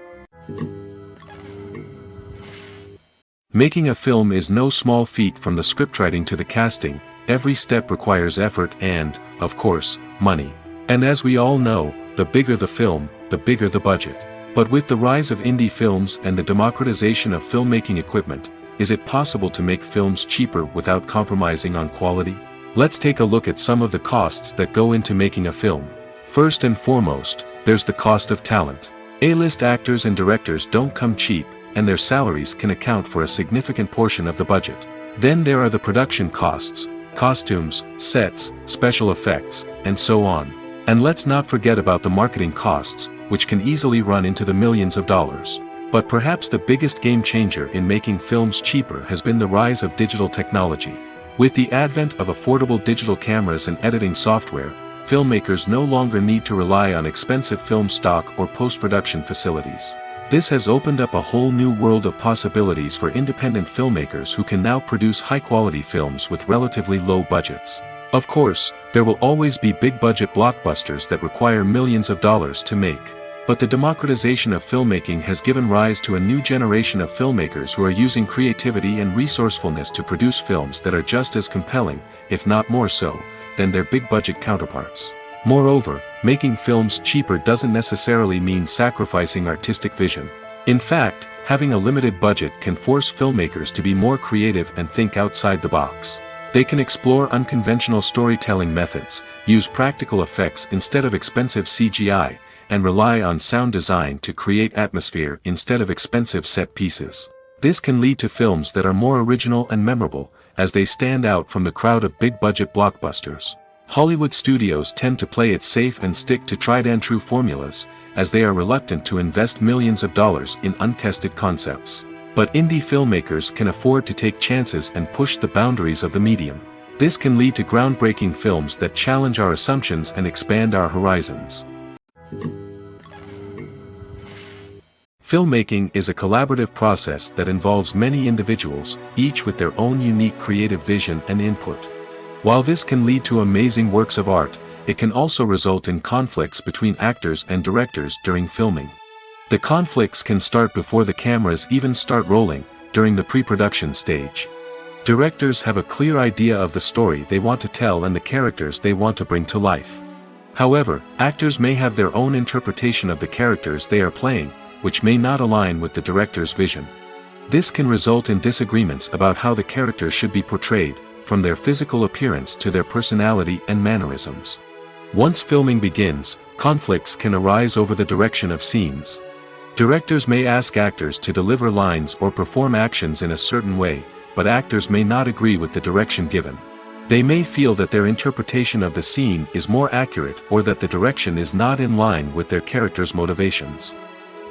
Making a film is no small feat. From the scriptwriting to the casting, every step requires effort and, of course, money. And as we all know, the bigger the film, the bigger the budget. But with the rise of indie films and the democratization of filmmaking equipment, is it possible to make films cheaper without compromising on quality? Let's take a look at some of the costs that go into making a film. First and foremost, there's the cost of talent. A-list actors and directors don't come cheap, and their salaries can account for a significant portion of the budget. Then there are the production costs, costumes, sets, special effects, and so on. And let's not forget about the marketing costs, which can easily run into the millions of dollars. But perhaps the biggest game changer in making films cheaper has been the rise of digital technology. With the advent of affordable digital cameras and editing software, filmmakers no longer need to rely on expensive film stock or post-production facilities. This has opened up a whole new world of possibilities for independent filmmakers who can now produce high-quality films with relatively low budgets. Of course, there will always be big-budget blockbusters that require millions of dollars to make. But the democratization of filmmaking has given rise to a new generation of filmmakers who are using creativity and resourcefulness to produce films that are just as compelling, if not more so, than their big-budget counterparts. Moreover, making films cheaper doesn't necessarily mean sacrificing artistic vision. In fact, having a limited budget can force filmmakers to be more creative and think outside the box. They can explore unconventional storytelling methods, use practical effects instead of expensive CGI, and rely on sound design to create atmosphere instead of expensive set pieces. This can lead to films that are more original and memorable, as they stand out from the crowd of big-budget blockbusters. Hollywood studios tend to play it safe and stick to tried-and-true formulas, as they are reluctant to invest millions of dollars in untested concepts. But indie filmmakers can afford to take chances and push the boundaries of the medium. This can lead to groundbreaking films that challenge our assumptions and expand our horizons. Filmmaking is a collaborative process that involves many individuals, each with their own unique creative vision and input. While this can lead to amazing works of art, it can also result in conflicts between actors and directors during filming. The conflicts can start before the cameras even start rolling, during the pre-production stage. Directors have a clear idea of the story they want to tell and the characters they want to bring to life. However, actors may have their own interpretation of the characters they are playing, which may not align with the director's vision. This can result in disagreements about how the characters should be portrayed, from their physical appearance to their personality and mannerisms. Once filming begins, conflicts can arise over the direction of scenes. Directors may ask actors to deliver lines or perform actions in a certain way, but actors may not agree with the direction given. They may feel that their interpretation of the scene is more accurate or that the direction is not in line with their character's motivations.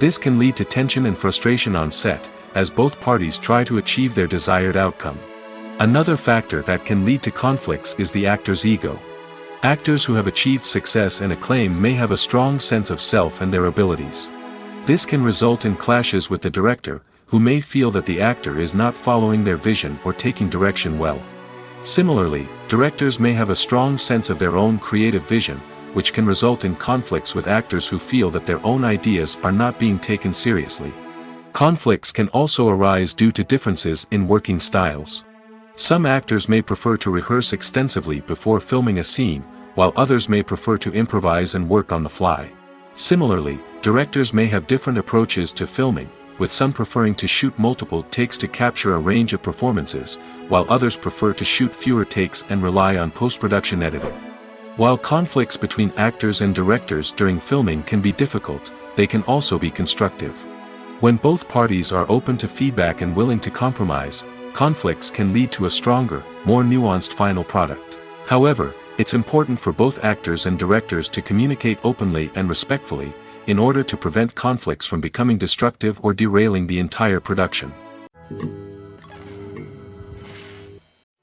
This can lead to tension and frustration on set, as both parties try to achieve their desired outcome. Another factor that can lead to conflicts is the actor's ego. Actors who have achieved success and acclaim may have a strong sense of self and their abilities. This can result in clashes with the director, who may feel that the actor is not following their vision or taking direction well. Similarly, directors may have a strong sense of their own creative vision, which can result in conflicts with actors who feel that their own ideas are not being taken seriously. Conflicts can also arise due to differences in working styles. Some actors may prefer to rehearse extensively before filming a scene, while others may prefer to improvise and work on the fly. Similarly, directors may have different approaches to filming, with some preferring to shoot multiple takes to capture a range of performances, while others prefer to shoot fewer takes and rely on post-production editing. While conflicts between actors and directors during filming can be difficult, they can also be constructive. When both parties are open to feedback and willing to compromise, conflicts can lead to a stronger, more nuanced final product. However, it's important for both actors and directors to communicate openly and respectfully, in order to prevent conflicts from becoming destructive or derailing the entire production.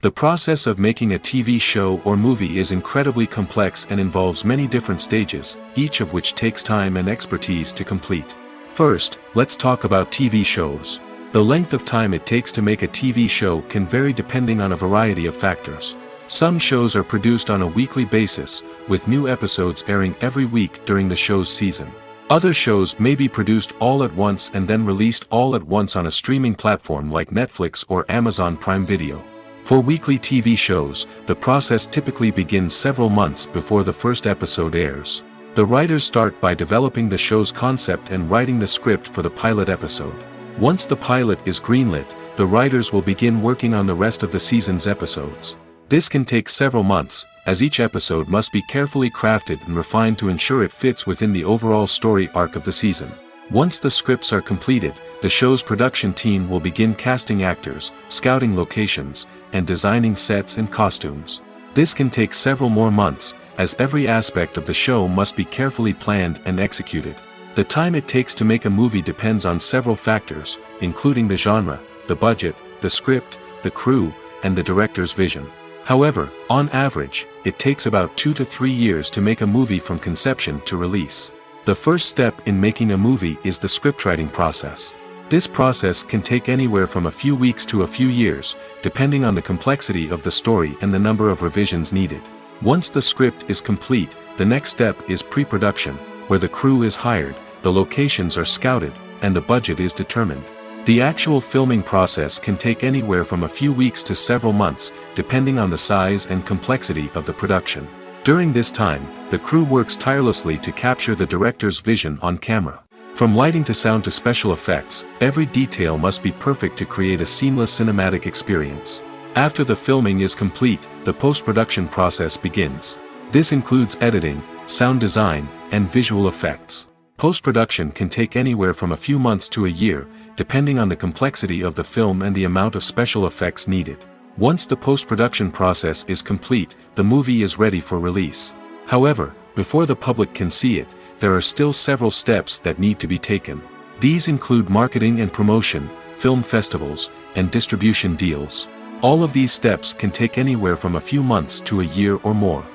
The process of making a TV show or movie is incredibly complex and involves many different stages, each of which takes time and expertise to complete. First, let's talk about TV shows. The length of time it takes to make a TV show can vary depending on a variety of factors. Some shows are produced on a weekly basis, with new episodes airing every week during the show's season. Other shows may be produced all at once and then released all at once on a streaming platform like Netflix or Amazon Prime Video. For weekly TV shows, the process typically begins several months before the first episode airs. The writers start by developing the show's concept and writing the script for the pilot episode. Once the pilot is greenlit, the writers will begin working on the rest of the season's episodes. This can take several months, as each episode must be carefully crafted and refined to ensure it fits within the overall story arc of the season. Once the scripts are completed, the show's production team will begin casting actors, scouting locations, and designing sets and costumes. This can take several more months, as every aspect of the show must be carefully planned and executed. The time it takes to make a movie depends on several factors, including the genre, the budget, the script, the crew, and the director's vision. However, on average, it takes about 2 to 3 years to make a movie from conception to release. The first step in making a movie is the scriptwriting process. This process can take anywhere from a few weeks to a few years, depending on the complexity of the story and the number of revisions needed. Once the script is complete, the next step is pre-production, where the crew is hired, the locations are scouted, and the budget is determined. The actual filming process can take anywhere from a few weeks to several months, depending on the size and complexity of the production. During this time, the crew works tirelessly to capture the director's vision on camera. From lighting to sound to special effects, every detail must be perfect to create a seamless cinematic experience. After the filming is complete, the post-production process begins. This includes editing, sound design, and visual effects. Post-production can take anywhere from a few months to a year, depending on the complexity of the film and the amount of special effects needed. Once the post-production process is complete, the movie is ready for release. However, before the public can see it, there are still several steps that need to be taken. These include marketing and promotion, film festivals, and distribution deals. All of these steps can take anywhere from a few months to a year or more.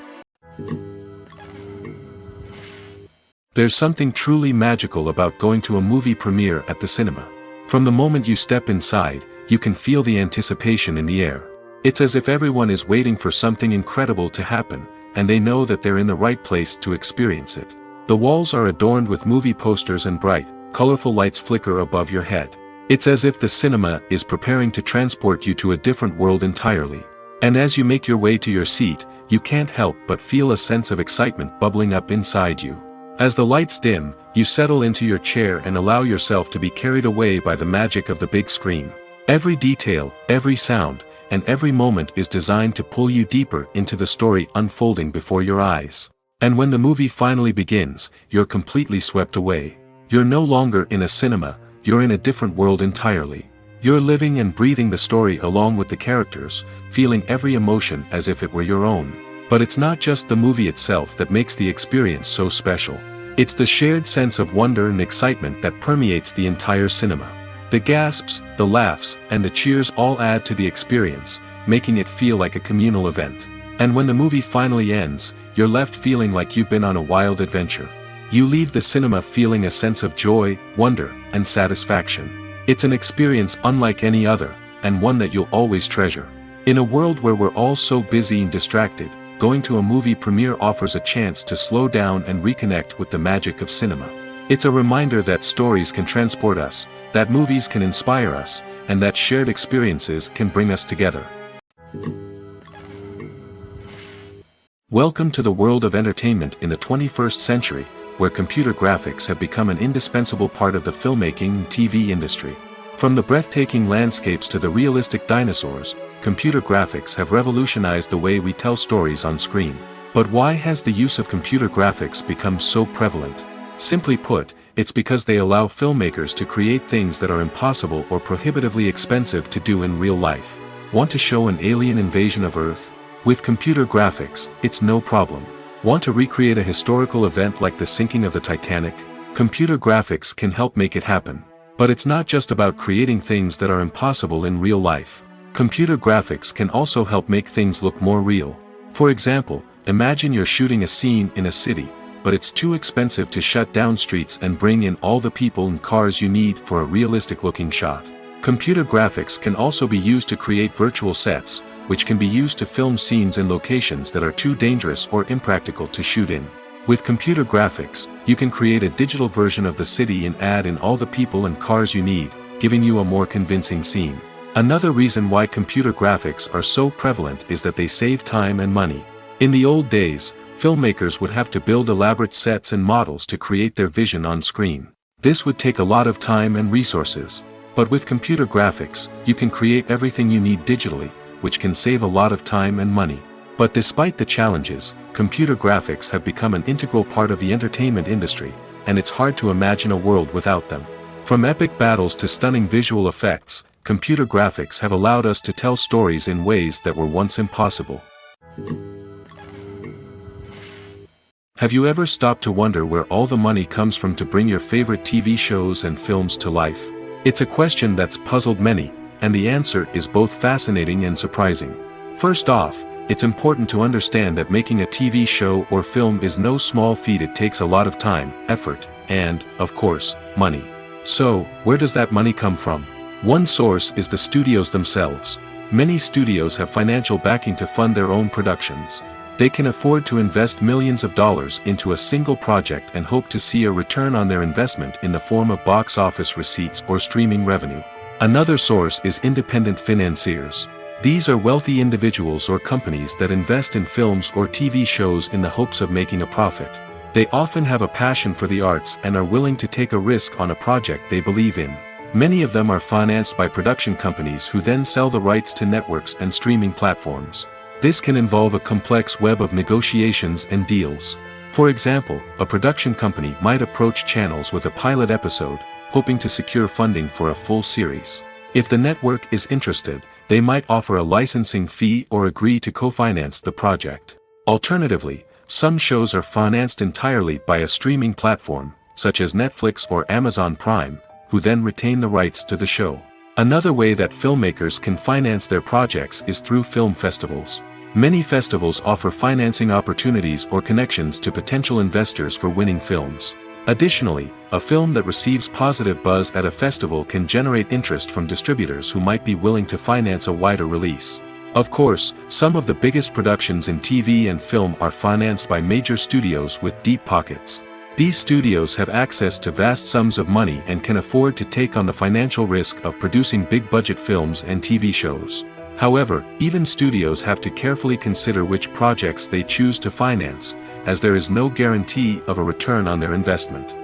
There's something truly magical about going to a movie premiere at the cinema. From the moment you step inside, you can feel the anticipation in the air. It's as if everyone is waiting for something incredible to happen, and they know that they're in the right place to experience it. The walls are adorned with movie posters and bright, colorful lights flicker above your head. It's as if the cinema is preparing to transport you to a different world entirely. And as you make your way to your seat, you can't help but feel a sense of excitement bubbling up inside you. As the lights dim, you settle into your chair and allow yourself to be carried away by the magic of the big screen. Every detail, every sound, and every moment is designed to pull you deeper into the story unfolding before your eyes. And when the movie finally begins, you're completely swept away. You're no longer in a cinema, you're in a different world entirely. You're living and breathing the story along with the characters, feeling every emotion as if it were your own. But it's not just the movie itself that makes the experience so special. It's the shared sense of wonder and excitement that permeates the entire cinema. The gasps, the laughs, and the cheers all add to the experience, making it feel like a communal event. And when the movie finally ends, you're left feeling like you've been on a wild adventure. You leave the cinema feeling a sense of joy, wonder, and satisfaction. It's an experience unlike any other, and one that you'll always treasure. In a world where we're all so busy and distracted, going to a movie premiere offers a chance to slow down and reconnect with the magic of cinema. It's a reminder that stories can transport us, that movies can inspire us, and that shared experiences can bring us together. Welcome to the world of entertainment in the 21st century, where computer graphics have become an indispensable part of the filmmaking and TV industry. From the breathtaking landscapes to the realistic dinosaurs, computer graphics have revolutionized the way we tell stories on screen. But why has the use of computer graphics become so prevalent? Simply put, it's because they allow filmmakers to create things that are impossible or prohibitively expensive to do in real life. Want to show an alien invasion of Earth? With computer graphics, it's no problem. Want to recreate a historical event like the sinking of the Titanic? Computer graphics can help make it happen. But it's not just about creating things that are impossible in real life. Computer graphics can also help make things look more real. For example, imagine you're shooting a scene in a city, but it's too expensive to shut down streets and bring in all the people and cars you need for a realistic-looking shot. Computer graphics can also be used to create virtual sets, which can be used to film scenes in locations that are too dangerous or impractical to shoot in. With computer graphics, you can create a digital version of the city and add in all the people and cars you need, giving you a more convincing scene. Another reason why computer graphics are so prevalent is that they save time and money. In the old days, filmmakers would have to build elaborate sets and models to create their vision on screen. This would take a lot of time and resources. But with computer graphics, you can create everything you need digitally, which can save a lot of time and money. But despite the challenges, computer graphics have become an integral part of the entertainment industry, and it's hard to imagine a world without them. From epic battles to stunning visual effects, computer graphics have allowed us to tell stories in ways that were once impossible. Have you ever stopped to wonder where all the money comes from to bring your favorite TV shows and films to life? It's a question that's puzzled many, and the answer is both fascinating and surprising. First off, it's important to understand that making a TV show or film is no small feat. It takes a lot of time, effort, and, of course, money. So, where does that money come from? One source is the studios themselves. Many studios have financial backing to fund their own productions. They can afford to invest millions of dollars into a single project and hope to see a return on their investment in the form of box office receipts or streaming revenue. Another source is independent financiers. These are wealthy individuals or companies that invest in films or TV shows in the hopes of making a profit. They often have a passion for the arts and are willing to take a risk on a project they believe in. Many of them are financed by production companies who then sell the rights to networks and streaming platforms. This can involve a complex web of negotiations and deals. For example, a production company might approach channels with a pilot episode, hoping to secure funding for a full series. If the network is interested, they might offer a licensing fee or agree to co-finance the project. Alternatively, some shows are financed entirely by a streaming platform, such as Netflix or Amazon Prime, who then retain the rights to the show. Another way that filmmakers can finance their projects is through film festivals. Many festivals offer financing opportunities or connections to potential investors for winning films. Additionally, a film that receives positive buzz at a festival can generate interest from distributors who might be willing to finance a wider release. Of course, some of the biggest productions in TV and film are financed by major studios with deep pockets. These studios have access to vast sums of money and can afford to take on the financial risk of producing big-budget films and TV shows. However, even studios have to carefully consider which projects they choose to finance, as there is no guarantee of a return on their investment.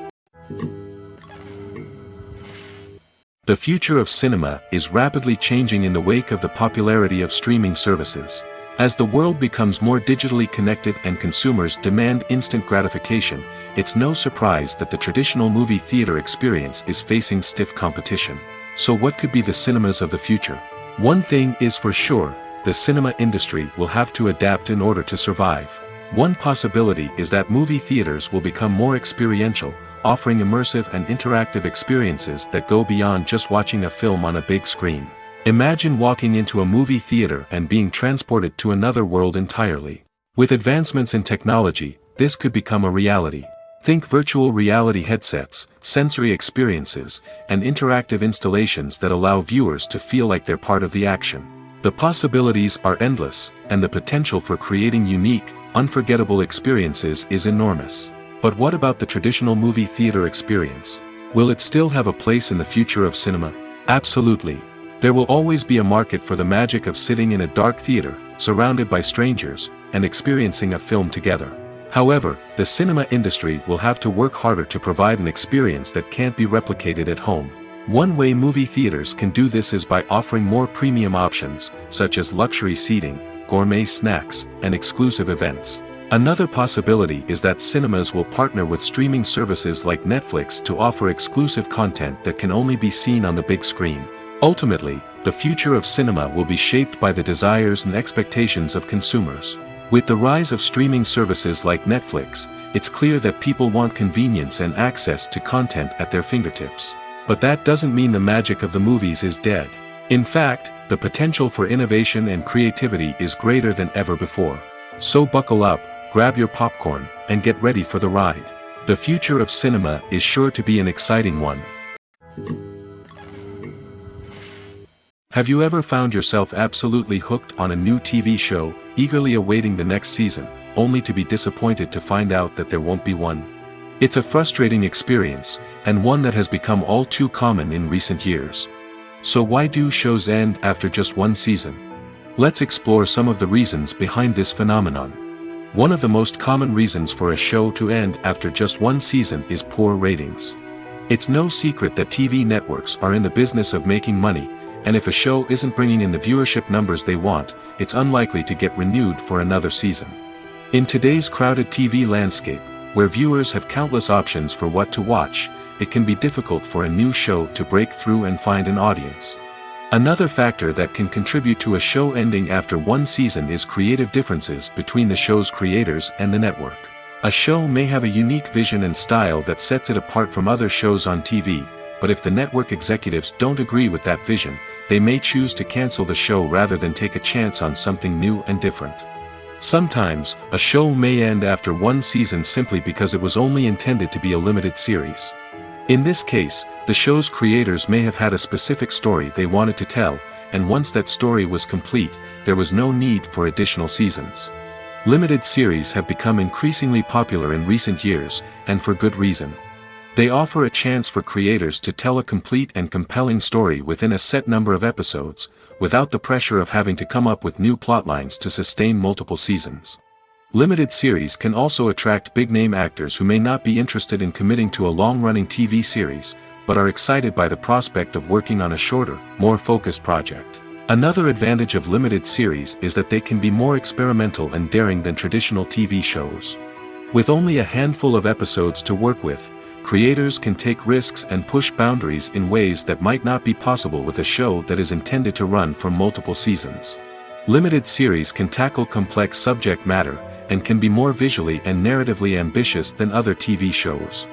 The future of cinema is rapidly changing in the wake of the popularity of streaming services. As the world becomes more digitally connected and consumers demand instant gratification, it's no surprise that the traditional movie theater experience is facing stiff competition. So what could be the cinemas of the future? One thing is for sure, the cinema industry will have to adapt in order to survive. One possibility is that movie theaters will become more experiential, offering immersive and interactive experiences that go beyond just watching a film on a big screen. Imagine walking into a movie theater and being transported to another world entirely. With advancements in technology, this could become a reality. Think virtual reality headsets, sensory experiences, and interactive installations that allow viewers to feel like they're part of the action. The possibilities are endless, and the potential for creating unique, unforgettable experiences is enormous. But what about the traditional movie theater experience? Will it still have a place in the future of cinema? Absolutely. There will always be a market for the magic of sitting in a dark theater, surrounded by strangers, and experiencing a film together. However, the cinema industry will have to work harder to provide an experience that can't be replicated at home. One way movie theaters can do this is by offering more premium options, such as luxury seating, gourmet snacks, and exclusive events. Another possibility is that cinemas will partner with streaming services like Netflix to offer exclusive content that can only be seen on the big screen. Ultimately, the future of cinema will be shaped by the desires and expectations of consumers. With the rise of streaming services like Netflix, it's clear that people want convenience and access to content at their fingertips. But that doesn't mean the magic of the movies is dead. In fact, the potential for innovation and creativity is greater than ever before. So buckle up, grab your popcorn, and get ready for the ride. The future of cinema is sure to be an exciting one. Have you ever found yourself absolutely hooked on a new TV show, eagerly awaiting the next season, only to be disappointed to find out that there won't be one? It's a frustrating experience, and one that has become all too common in recent years. So why do shows end after just one season? Let's explore some of the reasons behind this phenomenon. One of the most common reasons for a show to end after just one season is poor ratings. It's no secret that TV networks are in the business of making money, and if a show isn't bringing in the viewership numbers they want, it's unlikely to get renewed for another season. In today's crowded TV landscape, where viewers have countless options for what to watch, it can be difficult for a new show to break through and find an audience. Another factor that can contribute to a show ending after one season is creative differences between the show's creators and the network. A show may have a unique vision and style that sets it apart from other shows on TV, but if the network executives don't agree with that vision, they may choose to cancel the show rather than take a chance on something new and different. Sometimes, a show may end after one season simply because it was only intended to be a limited series. In this case, the show's creators may have had a specific story they wanted to tell, and once that story was complete, there was no need for additional seasons. Limited series have become increasingly popular in recent years, and for good reason. They offer a chance for creators to tell a complete and compelling story within a set number of episodes, without the pressure of having to come up with new plotlines to sustain multiple seasons. Limited series can also attract big-name actors who may not be interested in committing to a long-running TV series, but are excited by the prospect of working on a shorter, more focused project. Another advantage of limited series is that they can be more experimental and daring than traditional TV shows. With only a handful of episodes to work with, creators can take risks and push boundaries in ways that might not be possible with a show that is intended to run for multiple seasons. Limited series can tackle complex subject matter, and can be more visually and narratively ambitious than other TV shows.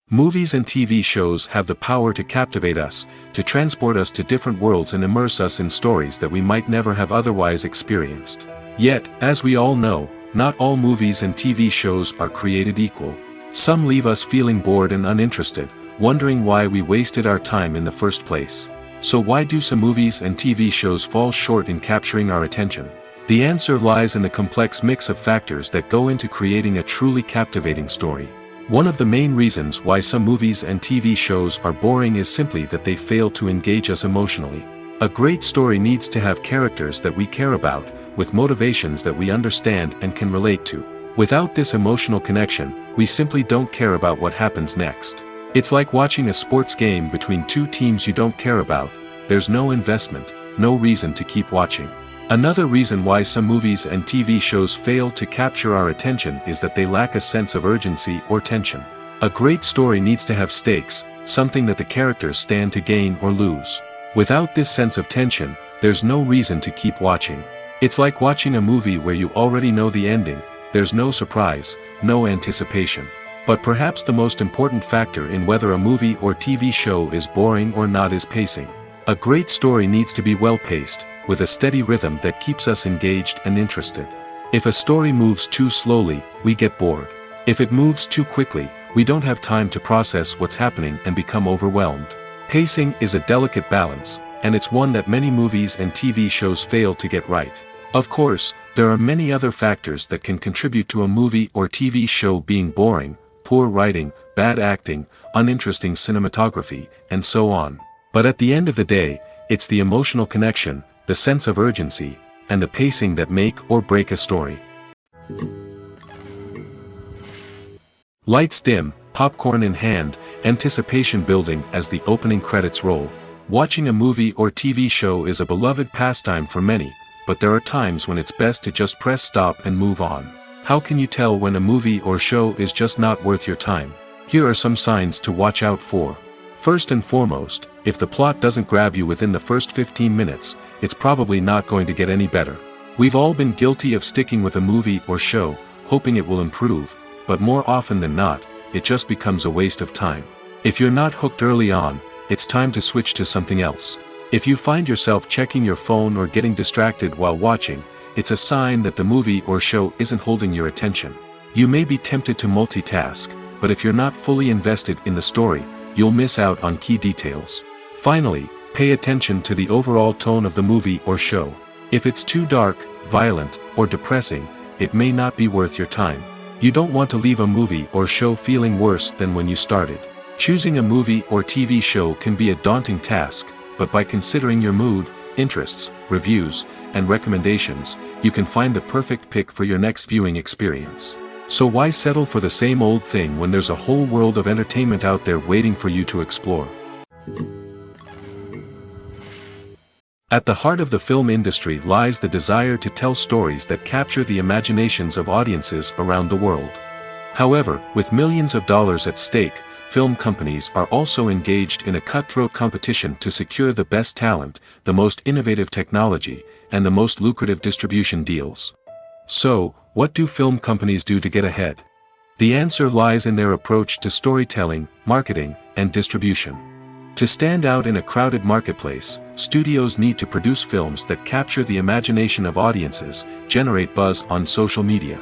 Movies and TV shows have the power to captivate us, to transport us to different worlds and immerse us in stories that we might never have otherwise experienced. Yet, as we all know, not all movies and TV shows are created equal. Some leave us feeling bored and uninterested, wondering why we wasted our time in the first place. So why do some movies and TV shows fall short in capturing our attention? The answer lies in the complex mix of factors that go into creating a truly captivating story. One of the main reasons why some movies and TV shows are boring is simply that they fail to engage us emotionally. A great story needs to have characters that we care about, with motivations that we understand and can relate to. Without this emotional connection, we simply don't care about what happens next. It's like watching a sports game between two teams you don't care about. There's no investment, no reason to keep watching. Another reason why some movies and TV shows fail to capture our attention is that they lack a sense of urgency or tension. A great story needs to have stakes, something that the characters stand to gain or lose. Without this sense of tension, there's no reason to keep watching. It's like watching a movie where you already know the ending. There's no surprise, no anticipation. But perhaps the most important factor in whether a movie or TV show is boring or not is pacing. A great story needs to be well-paced, with a steady rhythm that keeps us engaged and interested. If a story moves too slowly, we get bored. If it moves too quickly, we don't have time to process what's happening and become overwhelmed. Pacing is a delicate balance, and it's one that many movies and TV shows fail to get right. Of course, there are many other factors that can contribute to a movie or TV show being boring: poor writing, bad acting, uninteresting cinematography, and so on. But at the end of the day, it's the emotional connection, the sense of urgency, and the pacing that make or break a story. Lights dim, popcorn in hand, anticipation building as the opening credits roll. Watching a movie or TV show is a beloved pastime for many, but there are times when it's best to just press stop and move on. How can you tell when a movie or show is just not worth your time? Here are some signs to watch out for. First and foremost, if the plot doesn't grab you within the first 15 minutes, it's probably not going to get any better. We've all been guilty of sticking with a movie or show, hoping it will improve, but more often than not, it just becomes a waste of time. If you're not hooked early on, it's time to switch to something else. If you find yourself checking your phone or getting distracted while watching, it's a sign that the movie or show isn't holding your attention. You may be tempted to multitask, but if you're not fully invested in the story, you'll miss out on key details. Finally, pay attention to the overall tone of the movie or show. If it's too dark, violent, or depressing, it may not be worth your time. You don't want to leave a movie or show feeling worse than when you started. Choosing a movie or TV show can be a daunting task, but by considering your mood, interests, reviews, and recommendations, you can find the perfect pick for your next viewing experience. So why settle for the same old thing when there's a whole world of entertainment out there waiting for you to explore? At the heart of the film industry lies the desire to tell stories that capture the imaginations of audiences around the world. However, with millions of dollars at stake, film companies are also engaged in a cutthroat competition to secure the best talent, the most innovative technology, and the most lucrative distribution deals. So, what do film companies do to get ahead? The answer lies in their approach to storytelling, marketing, and distribution. To stand out in a crowded marketplace, studios need to produce films that capture the imagination of audiences, generate buzz on social media.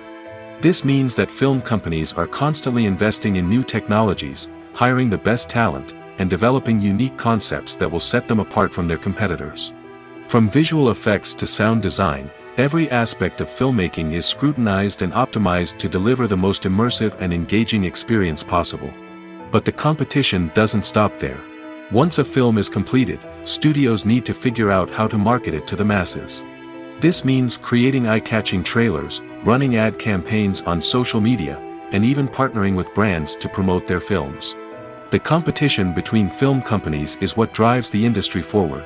This means that film companies are constantly investing in new technologies, hiring the best talent, and developing unique concepts that will set them apart from their competitors. From visual effects to sound design, every aspect of filmmaking is scrutinized and optimized to deliver the most immersive and engaging experience possible. But the competition doesn't stop there. Once a film is completed, studios need to figure out how to market it to the masses. This means creating eye-catching trailers, running ad campaigns on social media, and even partnering with brands to promote their films. The competition between film companies is what drives the industry forward.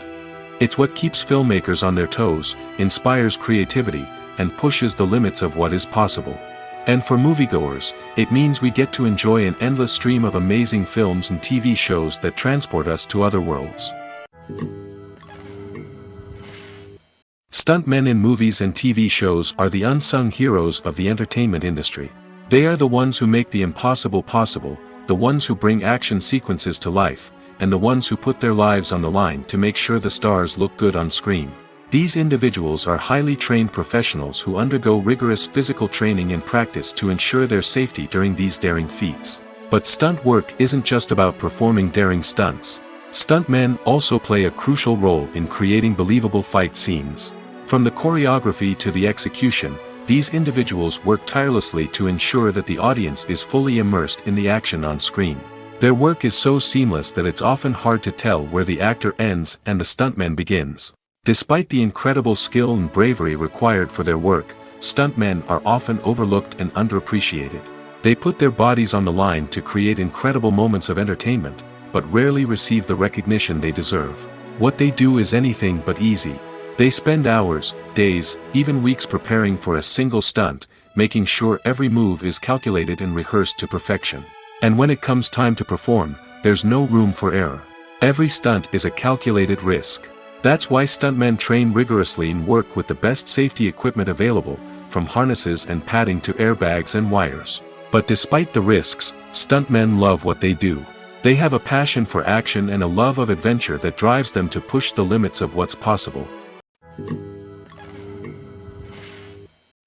It's what keeps filmmakers on their toes, inspires creativity, and pushes the limits of what is possible. And for moviegoers, it means we get to enjoy an endless stream of amazing films and TV shows that transport us to other worlds. Stuntmen in movies and TV shows are the unsung heroes of the entertainment industry. They are the ones who make the impossible possible, the ones who bring action sequences to life, and the ones who put their lives on the line to make sure the stars look good on screen. These individuals are highly trained professionals who undergo rigorous physical training and practice to ensure their safety during these daring feats. But stunt work isn't just about performing daring stunts. Stuntmen also play a crucial role in creating believable fight scenes. From the choreography to the execution, these individuals work tirelessly to ensure that the audience is fully immersed in the action on screen. Their work is so seamless that it's often hard to tell where the actor ends and the stuntman begins. Despite the incredible skill and bravery required for their work, stuntmen are often overlooked and underappreciated. They put their bodies on the line to create incredible moments of entertainment, but rarely receive the recognition they deserve. What they do is anything but easy. They spend hours, days, even weeks preparing for a single stunt, making sure every move is calculated and rehearsed to perfection. And when it comes time to perform, there's no room for error. Every stunt is a calculated risk. That's why stuntmen train rigorously and work with the best safety equipment available, from harnesses and padding to airbags and wires. But despite the risks, stuntmen love what they do. They have a passion for action and a love of adventure that drives them to push the limits of what's possible.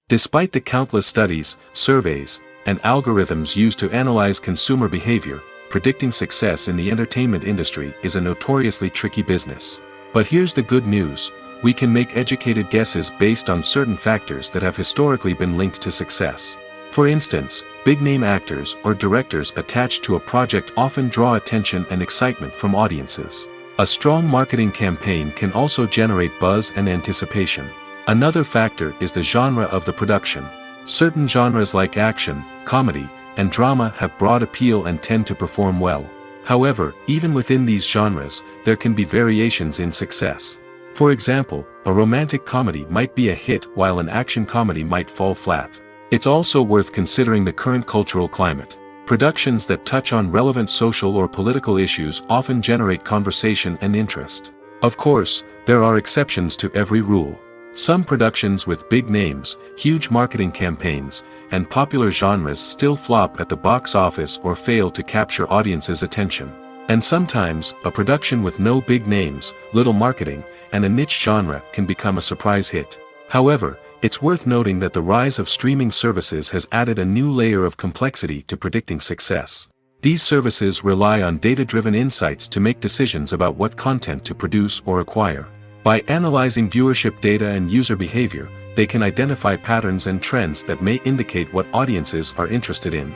Despite the countless studies, surveys, and algorithms used to analyze consumer behavior, predicting success in the entertainment industry is a notoriously tricky business. But here's the good news: we can make educated guesses based on certain factors that have historically been linked to success. For instance, big-name actors or directors attached to a project often draw attention and excitement from audiences. A strong marketing campaign can also generate buzz and anticipation. Another factor is the genre of the production. Certain genres like action, comedy, and drama have broad appeal and tend to perform well. However, even within these genres, there can be variations in success. For example, a romantic comedy might be a hit while an action comedy might fall flat. It's also worth considering the current cultural climate. Productions that touch on relevant social or political issues often generate conversation and interest. Of course, there are exceptions to every rule. Some productions with big names, huge marketing campaigns, and popular genres still flop at the box office or fail to capture audiences' attention. And sometimes, a production with no big names, little marketing, and a niche genre can become a surprise hit. However, it's worth noting that the rise of streaming services has added a new layer of complexity to predicting success. These services rely on data-driven insights to make decisions about what content to produce or acquire. By analyzing viewership data and user behavior, they can identify patterns and trends that may indicate what audiences are interested in.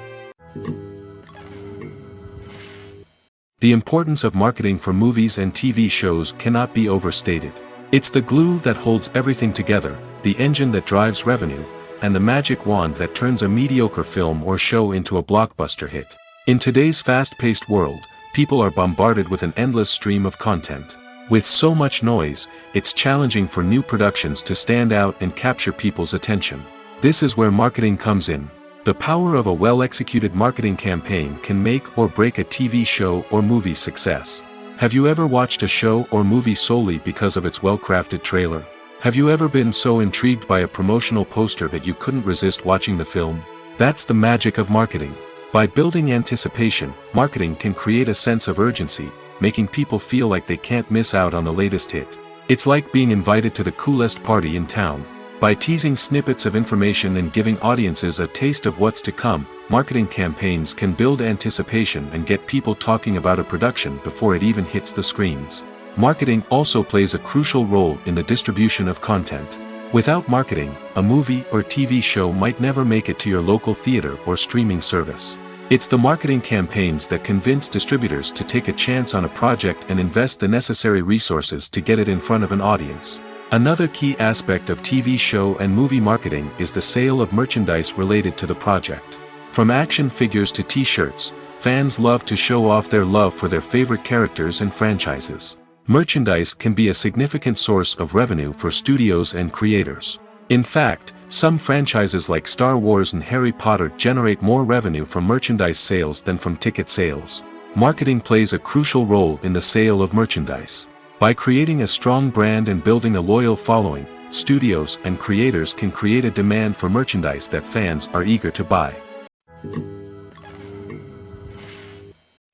The importance of marketing for movies and TV shows cannot be overstated. It's the glue that holds everything together, the engine that drives revenue, and the magic wand that turns a mediocre film or show into a blockbuster hit. In today's fast-paced world, people are bombarded with an endless stream of content. With so much noise, it's challenging for new productions to stand out and capture people's attention. This is where marketing comes in. The power of a well-executed marketing campaign can make or break a TV show or movie's success. Have you ever watched a show or movie solely because of its well-crafted trailer? Have you ever been so intrigued by a promotional poster that you couldn't resist watching the film? That's the magic of marketing. By building anticipation, marketing can create a sense of urgency, making people feel like they can't miss out on the latest hit. It's like being invited to the coolest party in town. By teasing snippets of information and giving audiences a taste of what's to come, marketing campaigns can build anticipation and get people talking about a production before it even hits the screens. Marketing also plays a crucial role in the distribution of content. Without marketing, a movie or TV show might never make it to your local theater or streaming service. It's the marketing campaigns that convince distributors to take a chance on a project and invest the necessary resources to get it in front of an audience. Another key aspect of TV show and movie marketing is the sale of merchandise related to the project. From action figures to t-shirts, fans love to show off their love for their favorite characters and franchises. Merchandise can be a significant source of revenue for studios and creators. In fact, some franchises like Star Wars and Harry Potter generate more revenue from merchandise sales than from ticket sales. Marketing plays a crucial role in the sale of merchandise. By creating a strong brand and building a loyal following, studios and creators can create a demand for merchandise that fans are eager to buy.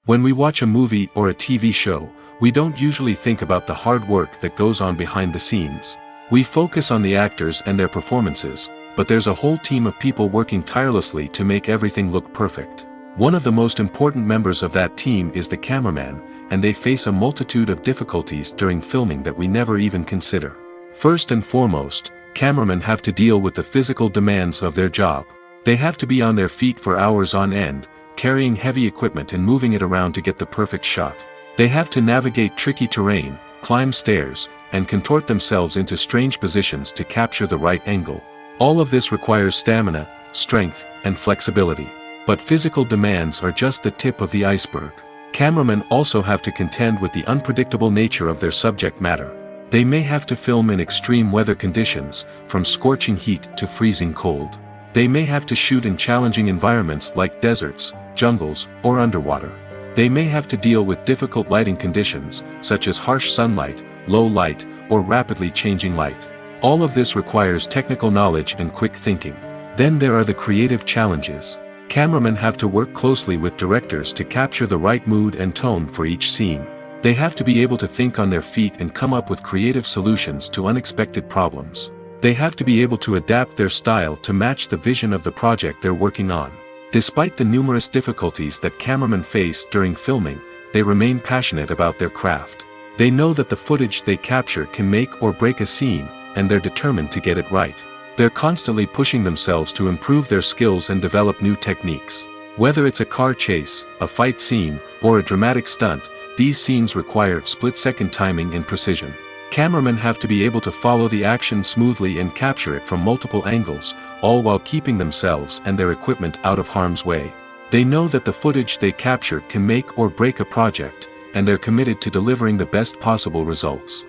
When we watch a movie or a TV show, we don't usually think about the hard work that goes on behind the scenes. We focus on the actors and their performances, but there's a whole team of people working tirelessly to make everything look perfect. One of the most important members of that team is the cameraman, and they face a multitude of difficulties during filming that we never even consider. First and foremost, cameramen have to deal with the physical demands of their job. They have to be on their feet for hours on end, carrying heavy equipment and moving it around to get the perfect shot. They have to navigate tricky terrain, climb stairs, and contort themselves into strange positions to capture the right angle. All of this requires stamina, strength, and flexibility. But physical demands are just the tip of the iceberg. Cameramen also have to contend with the unpredictable nature of their subject matter. They may have to film in extreme weather conditions, from scorching heat to freezing cold. They may have to shoot in challenging environments like deserts, jungles, or underwater. They may have to deal with difficult lighting conditions, such as harsh sunlight, low light, or rapidly changing light. All of this requires technical knowledge and quick thinking. Then there are the creative challenges. Cameramen have to work closely with directors to capture the right mood and tone for each scene. They have to be able to think on their feet and come up with creative solutions to unexpected problems. They have to be able to adapt their style to match the vision of the project they're working on. Despite the numerous difficulties that cameramen face during filming, they remain passionate about their craft. They know that the footage they capture can make or break a scene, and they're determined to get it right. They're constantly pushing themselves to improve their skills and develop new techniques. Whether it's a car chase, a fight scene, or a dramatic stunt, these scenes require split-second timing and precision. Cameramen have to be able to follow the action smoothly and capture it from multiple angles, all while keeping themselves and their equipment out of harm's way. They know that the footage they capture can make or break a project, and they're committed to delivering the best possible results.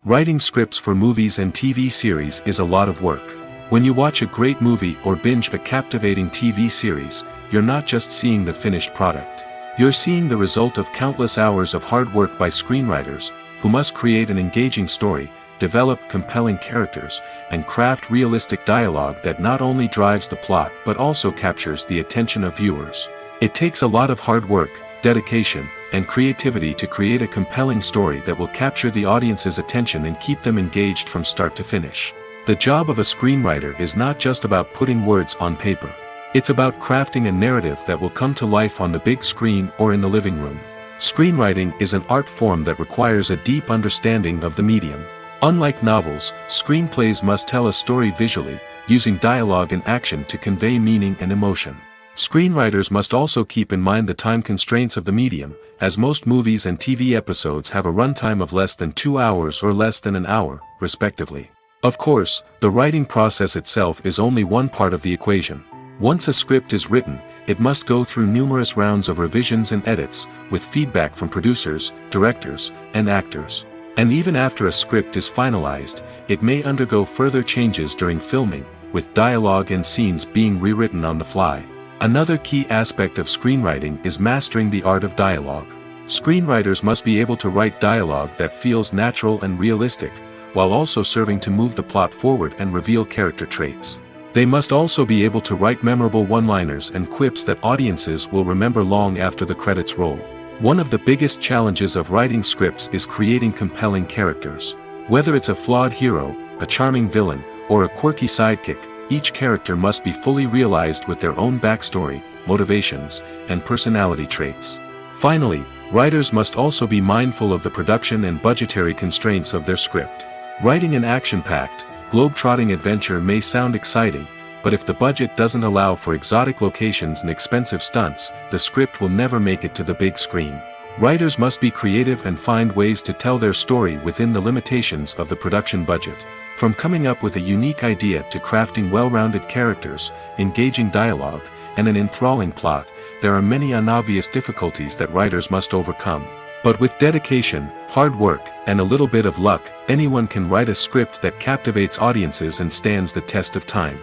Writing scripts for movies and TV series is a lot of work. When you watch a great movie or binge a captivating TV series, you're not just seeing the finished product. You're seeing the result of countless hours of hard work by screenwriters, who must create an engaging story, develop compelling characters, and craft realistic dialogue that not only drives the plot but also captures the attention of viewers. It takes a lot of hard work, dedication, and creativity to create a compelling story that will capture the audience's attention and keep them engaged from start to finish. The job of a screenwriter is not just about putting words on paper. It's about crafting a narrative that will come to life on the big screen or in the living room. Screenwriting is an art form that requires a deep understanding of the medium. Unlike novels, screenplays must tell a story visually, using dialogue and action to convey meaning and emotion. Screenwriters must also keep in mind the time constraints of the medium, as most movies and TV episodes have a runtime of less than 2 hours or less than an hour, respectively. Of course, the writing process itself is only one part of the equation. Once a script is written, it must go through numerous rounds of revisions and edits, with feedback from producers, directors, and actors. And even after a script is finalized, it may undergo further changes during filming, with dialogue and scenes being rewritten on the fly. Another key aspect of screenwriting is mastering the art of dialogue. Screenwriters must be able to write dialogue that feels natural and realistic, while also serving to move the plot forward and reveal character traits. They must also be able to write memorable one-liners and quips that audiences will remember long after the credits roll. One of the biggest challenges of writing scripts is creating compelling characters. Whether it's a flawed hero, a charming villain, or a quirky sidekick, each character must be fully realized with their own backstory, motivations, and personality traits. Finally, writers must also be mindful of the production and budgetary constraints of their script. Writing an action-packed, globe-trotting adventure may sound exciting, but if the budget doesn't allow for exotic locations and expensive stunts, the script will never make it to the big screen. Writers must be creative and find ways to tell their story within the limitations of the production budget. From coming up with a unique idea to crafting well-rounded characters, engaging dialogue, and an enthralling plot, there are many unobvious difficulties that writers must overcome. But with dedication, hard work, and a little bit of luck, anyone can write a script that captivates audiences and stands the test of time.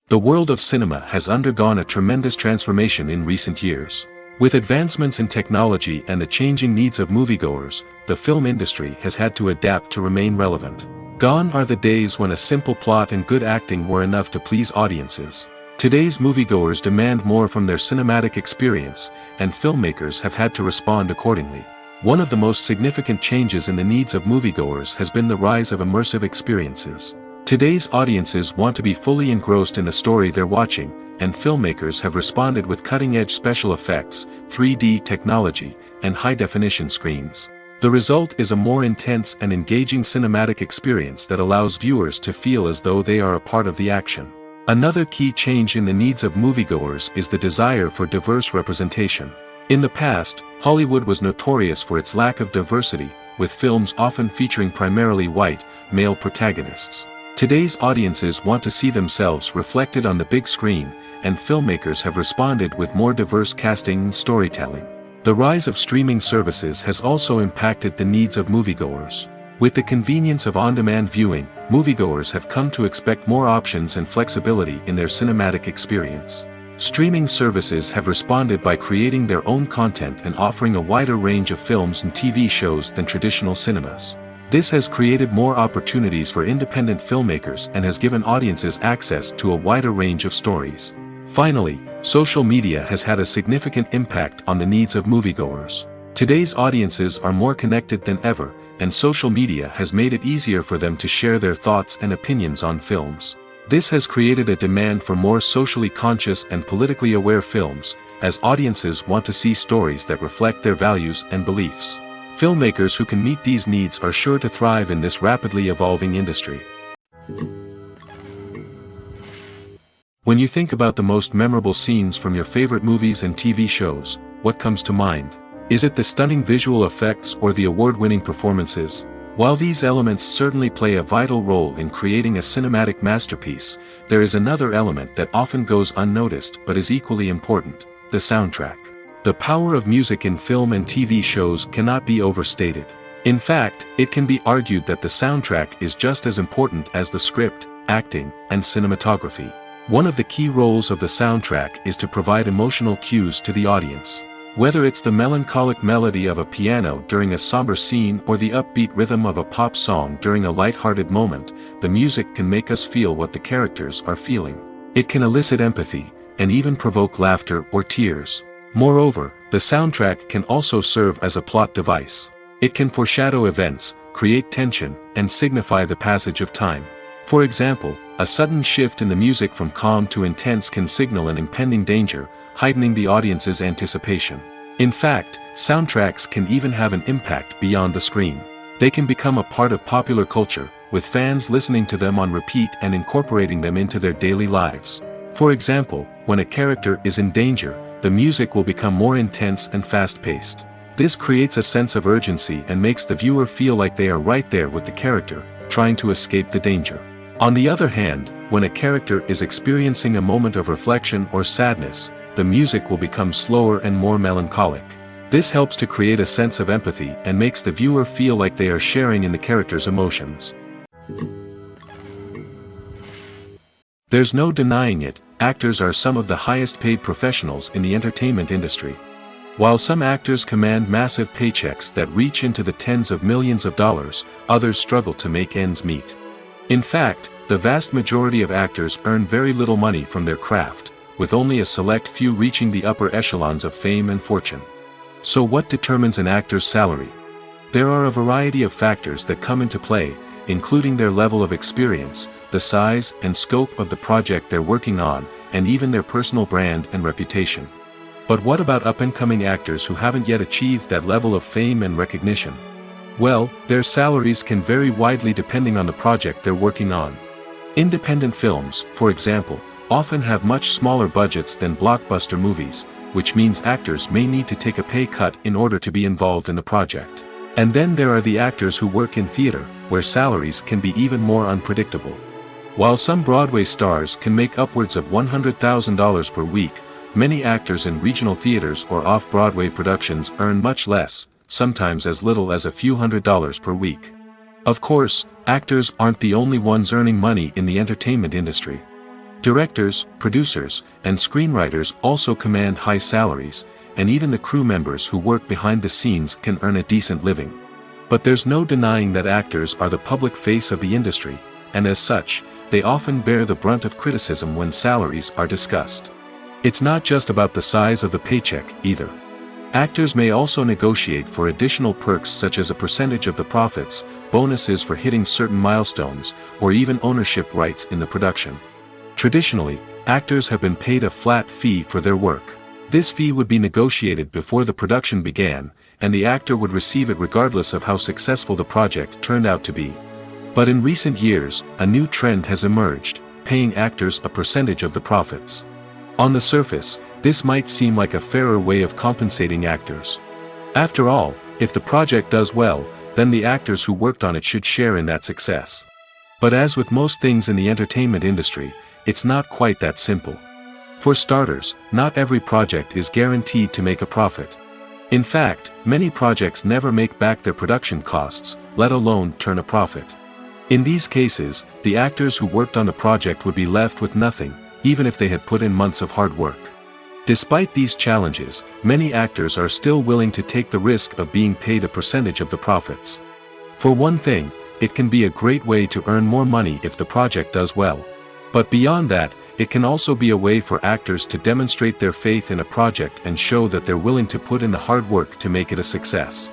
The world of cinema has undergone a tremendous transformation in recent years. With advancements in technology and the changing needs of moviegoers, the film industry has had to adapt to remain relevant. Gone are the days when a simple plot and good acting were enough to please audiences. Today's moviegoers demand more from their cinematic experience, and filmmakers have had to respond accordingly. One of the most significant changes in the needs of moviegoers has been the rise of immersive experiences. Today's audiences want to be fully engrossed in the story they're watching, and filmmakers have responded with cutting-edge special effects, 3D technology, and high-definition screens. The result is a more intense and engaging cinematic experience that allows viewers to feel as though they are a part of the action. Another key change in the needs of moviegoers is the desire for diverse representation. In the past, Hollywood was notorious for its lack of diversity, with films often featuring primarily white, male protagonists. Today's audiences want to see themselves reflected on the big screen, and filmmakers have responded with more diverse casting and storytelling. The rise of streaming services has also impacted the needs of moviegoers. With the convenience of on-demand viewing, moviegoers have come to expect more options and flexibility in their cinematic experience. Streaming services have responded by creating their own content and offering a wider range of films and TV shows than traditional cinemas. This has created more opportunities for independent filmmakers and has given audiences access to a wider range of stories. Finally, social media has had a significant impact on the needs of moviegoers. Today's audiences are more connected than ever, and social media has made it easier for them to share their thoughts and opinions on films. This has created a demand for more socially conscious and politically aware films, as audiences want to see stories that reflect their values and beliefs. Filmmakers who can meet these needs are sure to thrive in this rapidly evolving industry. When you think about the most memorable scenes from your favorite movies and TV shows, what comes to mind? Is it the stunning visual effects or the award-winning performances? While these elements certainly play a vital role in creating a cinematic masterpiece, there is another element that often goes unnoticed but is equally important: the soundtrack. The power of music in film and TV shows cannot be overstated. In fact, it can be argued that the soundtrack is just as important as the script, acting, and cinematography. One of the key roles of the soundtrack is to provide emotional cues to the audience. Whether it's the melancholic melody of a piano during a somber scene or the upbeat rhythm of a pop song during a light-hearted moment, the music can make us feel what the characters are feeling. It can elicit empathy, and even provoke laughter or tears. Moreover, the soundtrack can also serve as a plot device. It can foreshadow events, create tension, and signify the passage of time. For example, a sudden shift in the music from calm to intense can signal an impending danger, heightening the audience's anticipation. In fact, soundtracks can even have an impact beyond the screen. They can become a part of popular culture, with fans listening to them on repeat and incorporating them into their daily lives. For example, when a character is in danger, the music will become more intense and fast-paced. This creates a sense of urgency and makes the viewer feel like they are right there with the character, trying to escape the danger. On the other hand, when a character is experiencing a moment of reflection or sadness, the music will become slower and more melancholic. This helps to create a sense of empathy and makes the viewer feel like they are sharing in the character's emotions. There's no denying it, actors are some of the highest paid professionals in the entertainment industry. While some actors command massive paychecks that reach into the tens of millions of dollars, others struggle to make ends meet. In fact, the vast majority of actors earn very little money from their craft, with only a select few reaching the upper echelons of fame and fortune. So what determines an actor's salary? There are a variety of factors that come into play, including their level of experience, the size and scope of the project they're working on, and even their personal brand and reputation. But what about up-and-coming actors who haven't yet achieved that level of fame and recognition? Well, their salaries can vary widely depending on the project they're working on. Independent films, for example, often have much smaller budgets than blockbuster movies, which means actors may need to take a pay cut in order to be involved in the project. And then there are the actors who work in theater, where salaries can be even more unpredictable. While some Broadway stars can make upwards of $100,000 per week, many actors in regional theaters or off-Broadway productions earn much less, sometimes as little as a few $100s per week. Of course, actors aren't the only ones earning money in the entertainment industry. Directors, producers, and screenwriters also command high salaries, and even the crew members who work behind the scenes can earn a decent living. But there's no denying that actors are the public face of the industry, and as such, they often bear the brunt of criticism when salaries are discussed. It's not just about the size of the paycheck, either. Actors may also negotiate for additional perks such as a percentage of the profits, bonuses for hitting certain milestones, or even ownership rights in the production. Traditionally, actors have been paid a flat fee for their work. This fee would be negotiated before the production began, and the actor would receive it regardless of how successful the project turned out to be. But in recent years, a new trend has emerged, paying actors a percentage of the profits. On the surface, this might seem like a fairer way of compensating actors. After all, if the project does well, then the actors who worked on it should share in that success. But as with most things in the entertainment industry, it's not quite that simple. For starters, not every project is guaranteed to make a profit. In fact, many projects never make back their production costs, let alone turn a profit. In these cases, the actors who worked on the project would be left with nothing, even if they had put in months of hard work. Despite these challenges, many actors are still willing to take the risk of being paid a percentage of the profits. For one thing, it can be a great way to earn more money if the project does well. But beyond that, it can also be a way for actors to demonstrate their faith in a project and show that they're willing to put in the hard work to make it a success.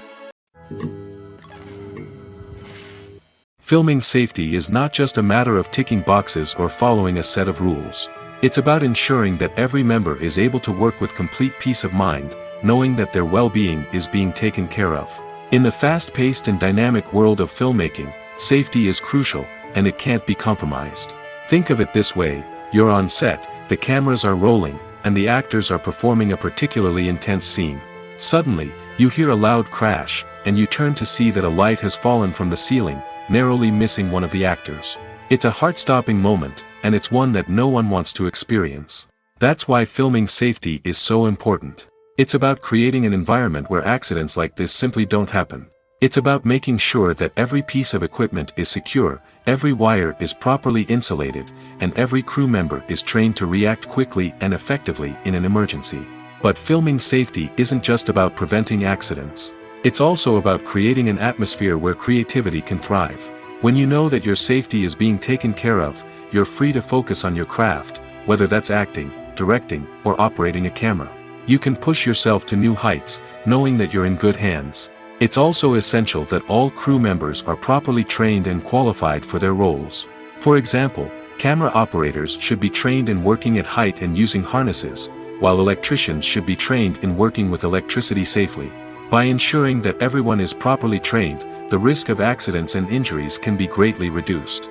Filming safety is not just a matter of ticking boxes or following a set of rules. It's about ensuring that every member is able to work with complete peace of mind, knowing that their well-being is being taken care of. In the fast-paced and dynamic world of filmmaking, safety is crucial, and it can't be compromised. Think of it this way, you're on set, the cameras are rolling, and the actors are performing a particularly intense scene. Suddenly, you hear a loud crash, and you turn to see that a light has fallen from the ceiling, narrowly missing one of the actors. It's a heart-stopping moment, and it's one that no one wants to experience. That's why filming safety is so important. It's about creating an environment where accidents like this simply don't happen. It's about making sure that every piece of equipment is secure, every wire is properly insulated, and every crew member is trained to react quickly and effectively in an emergency. But filming safety isn't just about preventing accidents. It's also about creating an atmosphere where creativity can thrive. When you know that your safety is being taken care of, you're free to focus on your craft, whether that's acting, directing, or operating a camera. You can push yourself to new heights, knowing that you're in good hands. It's also essential that all crew members are properly trained and qualified for their roles. For example, camera operators should be trained in working at height and using harnesses, while electricians should be trained in working with electricity safely. By ensuring that everyone is properly trained, the risk of accidents and injuries can be greatly reduced.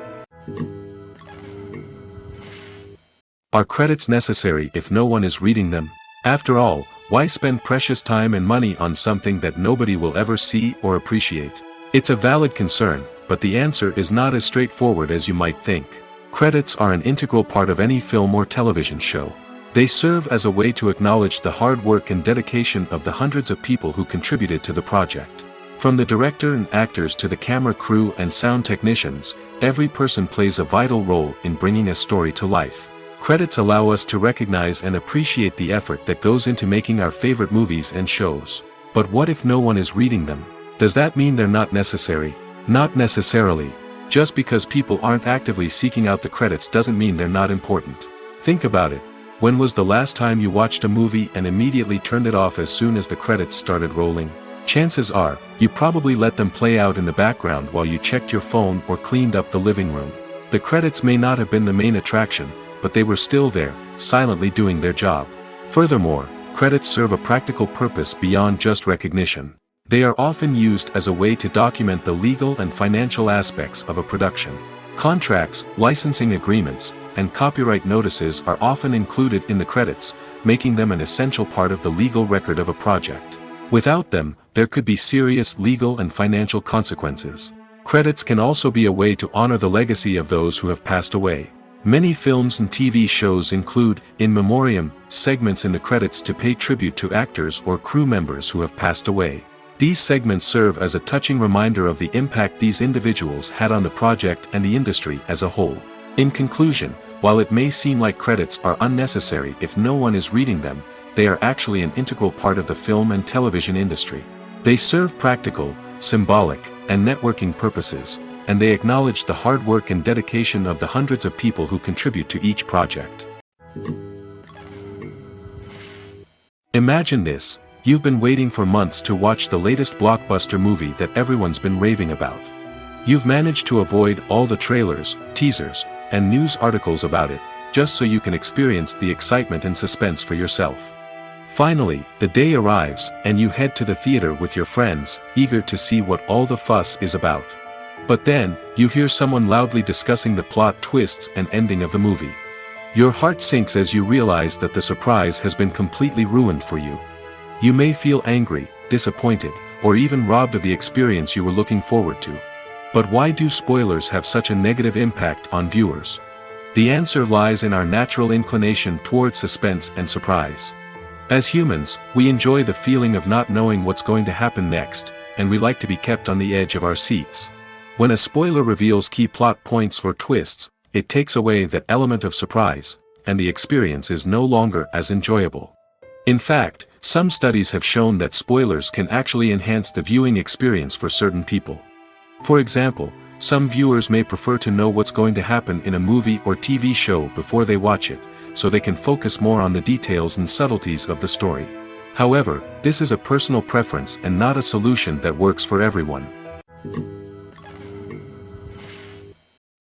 Are credits necessary if no one is reading them? After all, why spend precious time and money on something that nobody will ever see or appreciate? It's a valid concern, but the answer is not as straightforward as you might think. Credits are an integral part of any film or television show. They serve as a way to acknowledge the hard work and dedication of the hundreds of people who contributed to the project. From the director and actors to the camera crew and sound technicians, every person plays a vital role in bringing a story to life. Credits allow us to recognize and appreciate the effort that goes into making our favorite movies and shows. But what if no one is reading them? Does that mean they're not necessary? Not necessarily. Just because people aren't actively seeking out the credits doesn't mean they're not important. Think about it. When was the last time you watched a movie and immediately turned it off as soon as the credits started rolling? Chances are, you probably let them play out in the background while you checked your phone or cleaned up the living room. The credits may not have been the main attraction, but they were still there, silently doing their job. Furthermore, credits serve a practical purpose beyond just recognition. They are often used as a way to document the legal and financial aspects of a production. Contracts, licensing agreements, and copyright notices are often included in the credits, making them an essential part of the legal record of a project. Without them, there could be serious legal and financial consequences. Credits can also be a way to honor the legacy of those who have passed away. Many films and TV shows include, in memoriam, segments in the credits to pay tribute to actors or crew members who have passed away. These segments serve as a touching reminder of the impact these individuals had on the project and the industry as a whole. In conclusion, while it may seem like credits are unnecessary if no one is reading them, they are actually an integral part of the film and television industry. They serve practical, symbolic, and networking purposes, and they acknowledge the hard work and dedication of the hundreds of people who contribute to each project. Imagine this. You've been waiting for months to watch the latest blockbuster movie that everyone's been raving about. You've managed to avoid all the trailers, teasers, and news articles about it, just so you can experience the excitement and suspense for yourself. Finally, the day arrives, and you head to the theater with your friends, eager to see what all the fuss is about. But then, you hear someone loudly discussing the plot twists and ending of the movie. Your heart sinks as you realize that the surprise has been completely ruined for you. You may feel angry, disappointed, or even robbed of the experience you were looking forward to. But why do spoilers have such a negative impact on viewers? The answer lies in our natural inclination toward suspense and surprise. As humans, we enjoy the feeling of not knowing what's going to happen next, and we like to be kept on the edge of our seats. When a spoiler reveals key plot points or twists, it takes away that element of surprise, and the experience is no longer as enjoyable. In fact, some studies have shown that spoilers can actually enhance the viewing experience for certain people. For example, some viewers may prefer to know what's going to happen in a movie or TV show before they watch it, so they can focus more on the details and subtleties of the story. However, this is a personal preference and not a solution that works for everyone.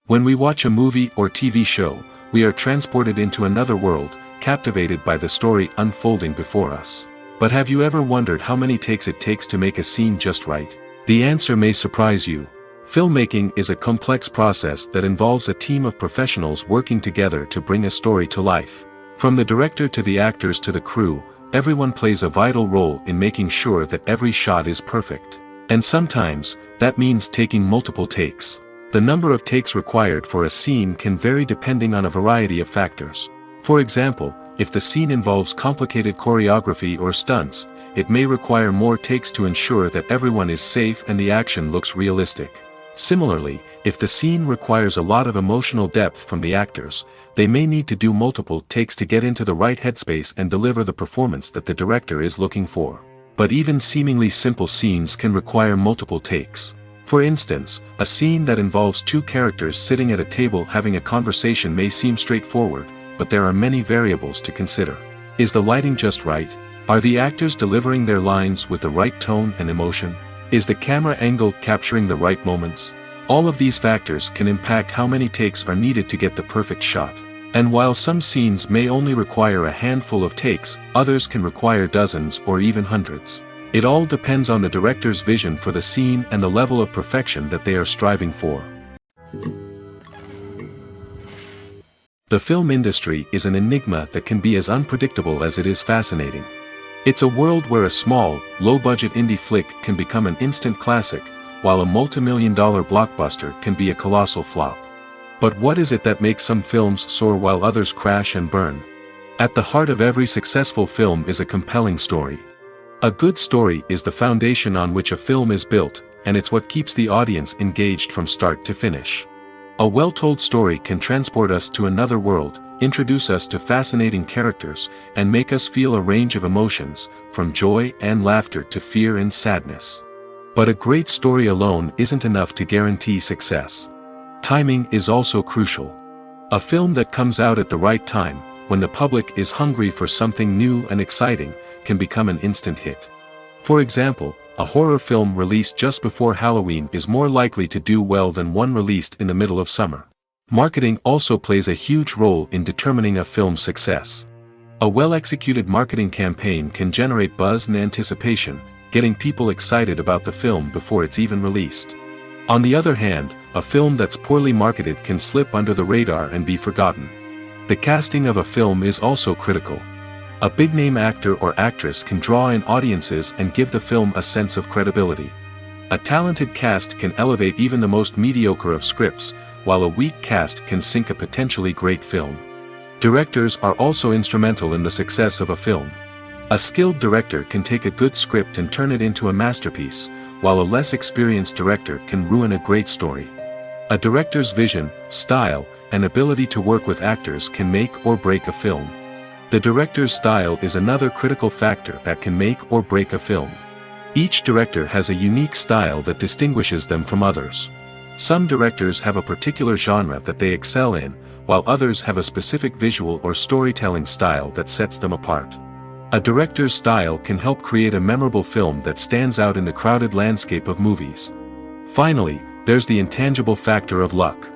When we watch a movie or TV show, we are transported into another world, captivated by the story unfolding before us. But have you ever wondered how many takes it takes to make a scene just right? The answer may surprise you. Filmmaking is a complex process that involves a team of professionals working together to bring a story to life. From the director to the actors to the crew, everyone plays a vital role in making sure that every shot is perfect. And sometimes, that means taking multiple takes. The number of takes required for a scene can vary depending on a variety of factors. For example, if the scene involves complicated choreography or stunts, it may require more takes to ensure that everyone is safe and the action looks realistic. Similarly, if the scene requires a lot of emotional depth from the actors, they may need to do multiple takes to get into the right headspace and deliver the performance that the director is looking for. But even seemingly simple scenes can require multiple takes. For instance, a scene that involves two characters sitting at a table having a conversation may seem straightforward, but there are many variables to consider. Is the lighting just right? Are the actors delivering their lines with the right tone and emotion? Is the camera angle capturing the right moments? All of these factors can impact how many takes are needed to get the perfect shot. And while some scenes may only require a handful of takes, others can require dozens or even hundreds. It all depends on the director's vision for the scene and the level of perfection that they are striving for. The film industry is an enigma that can be as unpredictable as it is fascinating. It's a world where a small, low-budget indie flick can become an instant classic, while a multi-million-dollar blockbuster can be a colossal flop. But what is it that makes some films soar while others crash and burn? At the heart of every successful film is a compelling story. A good story is the foundation on which a film is built, and it's what keeps the audience engaged from start to finish. A well-told story can transport us to another world, introduce us to fascinating characters, and make us feel a range of emotions, from joy and laughter to fear and sadness. But a great story alone isn't enough to guarantee success. Timing is also crucial. A film that comes out at the right time, when the public is hungry for something new and exciting, can become an instant hit. For example, a horror film released just before Halloween is more likely to do well than one released in the middle of summer. Marketing also plays a huge role in determining a film's success. A well-executed marketing campaign can generate buzz and anticipation, getting people excited about the film before it's even released. On the other hand, a film that's poorly marketed can slip under the radar and be forgotten. The casting of a film is also critical. A big-name actor or actress can draw in audiences and give the film a sense of credibility. A talented cast can elevate even the most mediocre of scripts, while a weak cast can sink a potentially great film. Directors are also instrumental in the success of a film. A skilled director can take a good script and turn it into a masterpiece, while a less experienced director can ruin a great story. A director's vision, style, and ability to work with actors can make or break a film. The director's style is another critical factor that can make or break a film. Each director has a unique style that distinguishes them from others. Some directors have a particular genre that they excel in, while others have a specific visual or storytelling style that sets them apart. A director's style can help create a memorable film that stands out in the crowded landscape of movies. Finally, there's the intangible factor of luck.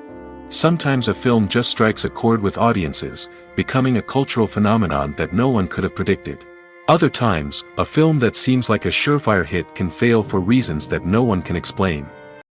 Sometimes a film just strikes a chord with audiences, becoming a cultural phenomenon that no one could have predicted. Other times, a film that seems like a surefire hit can fail for reasons that no one can explain.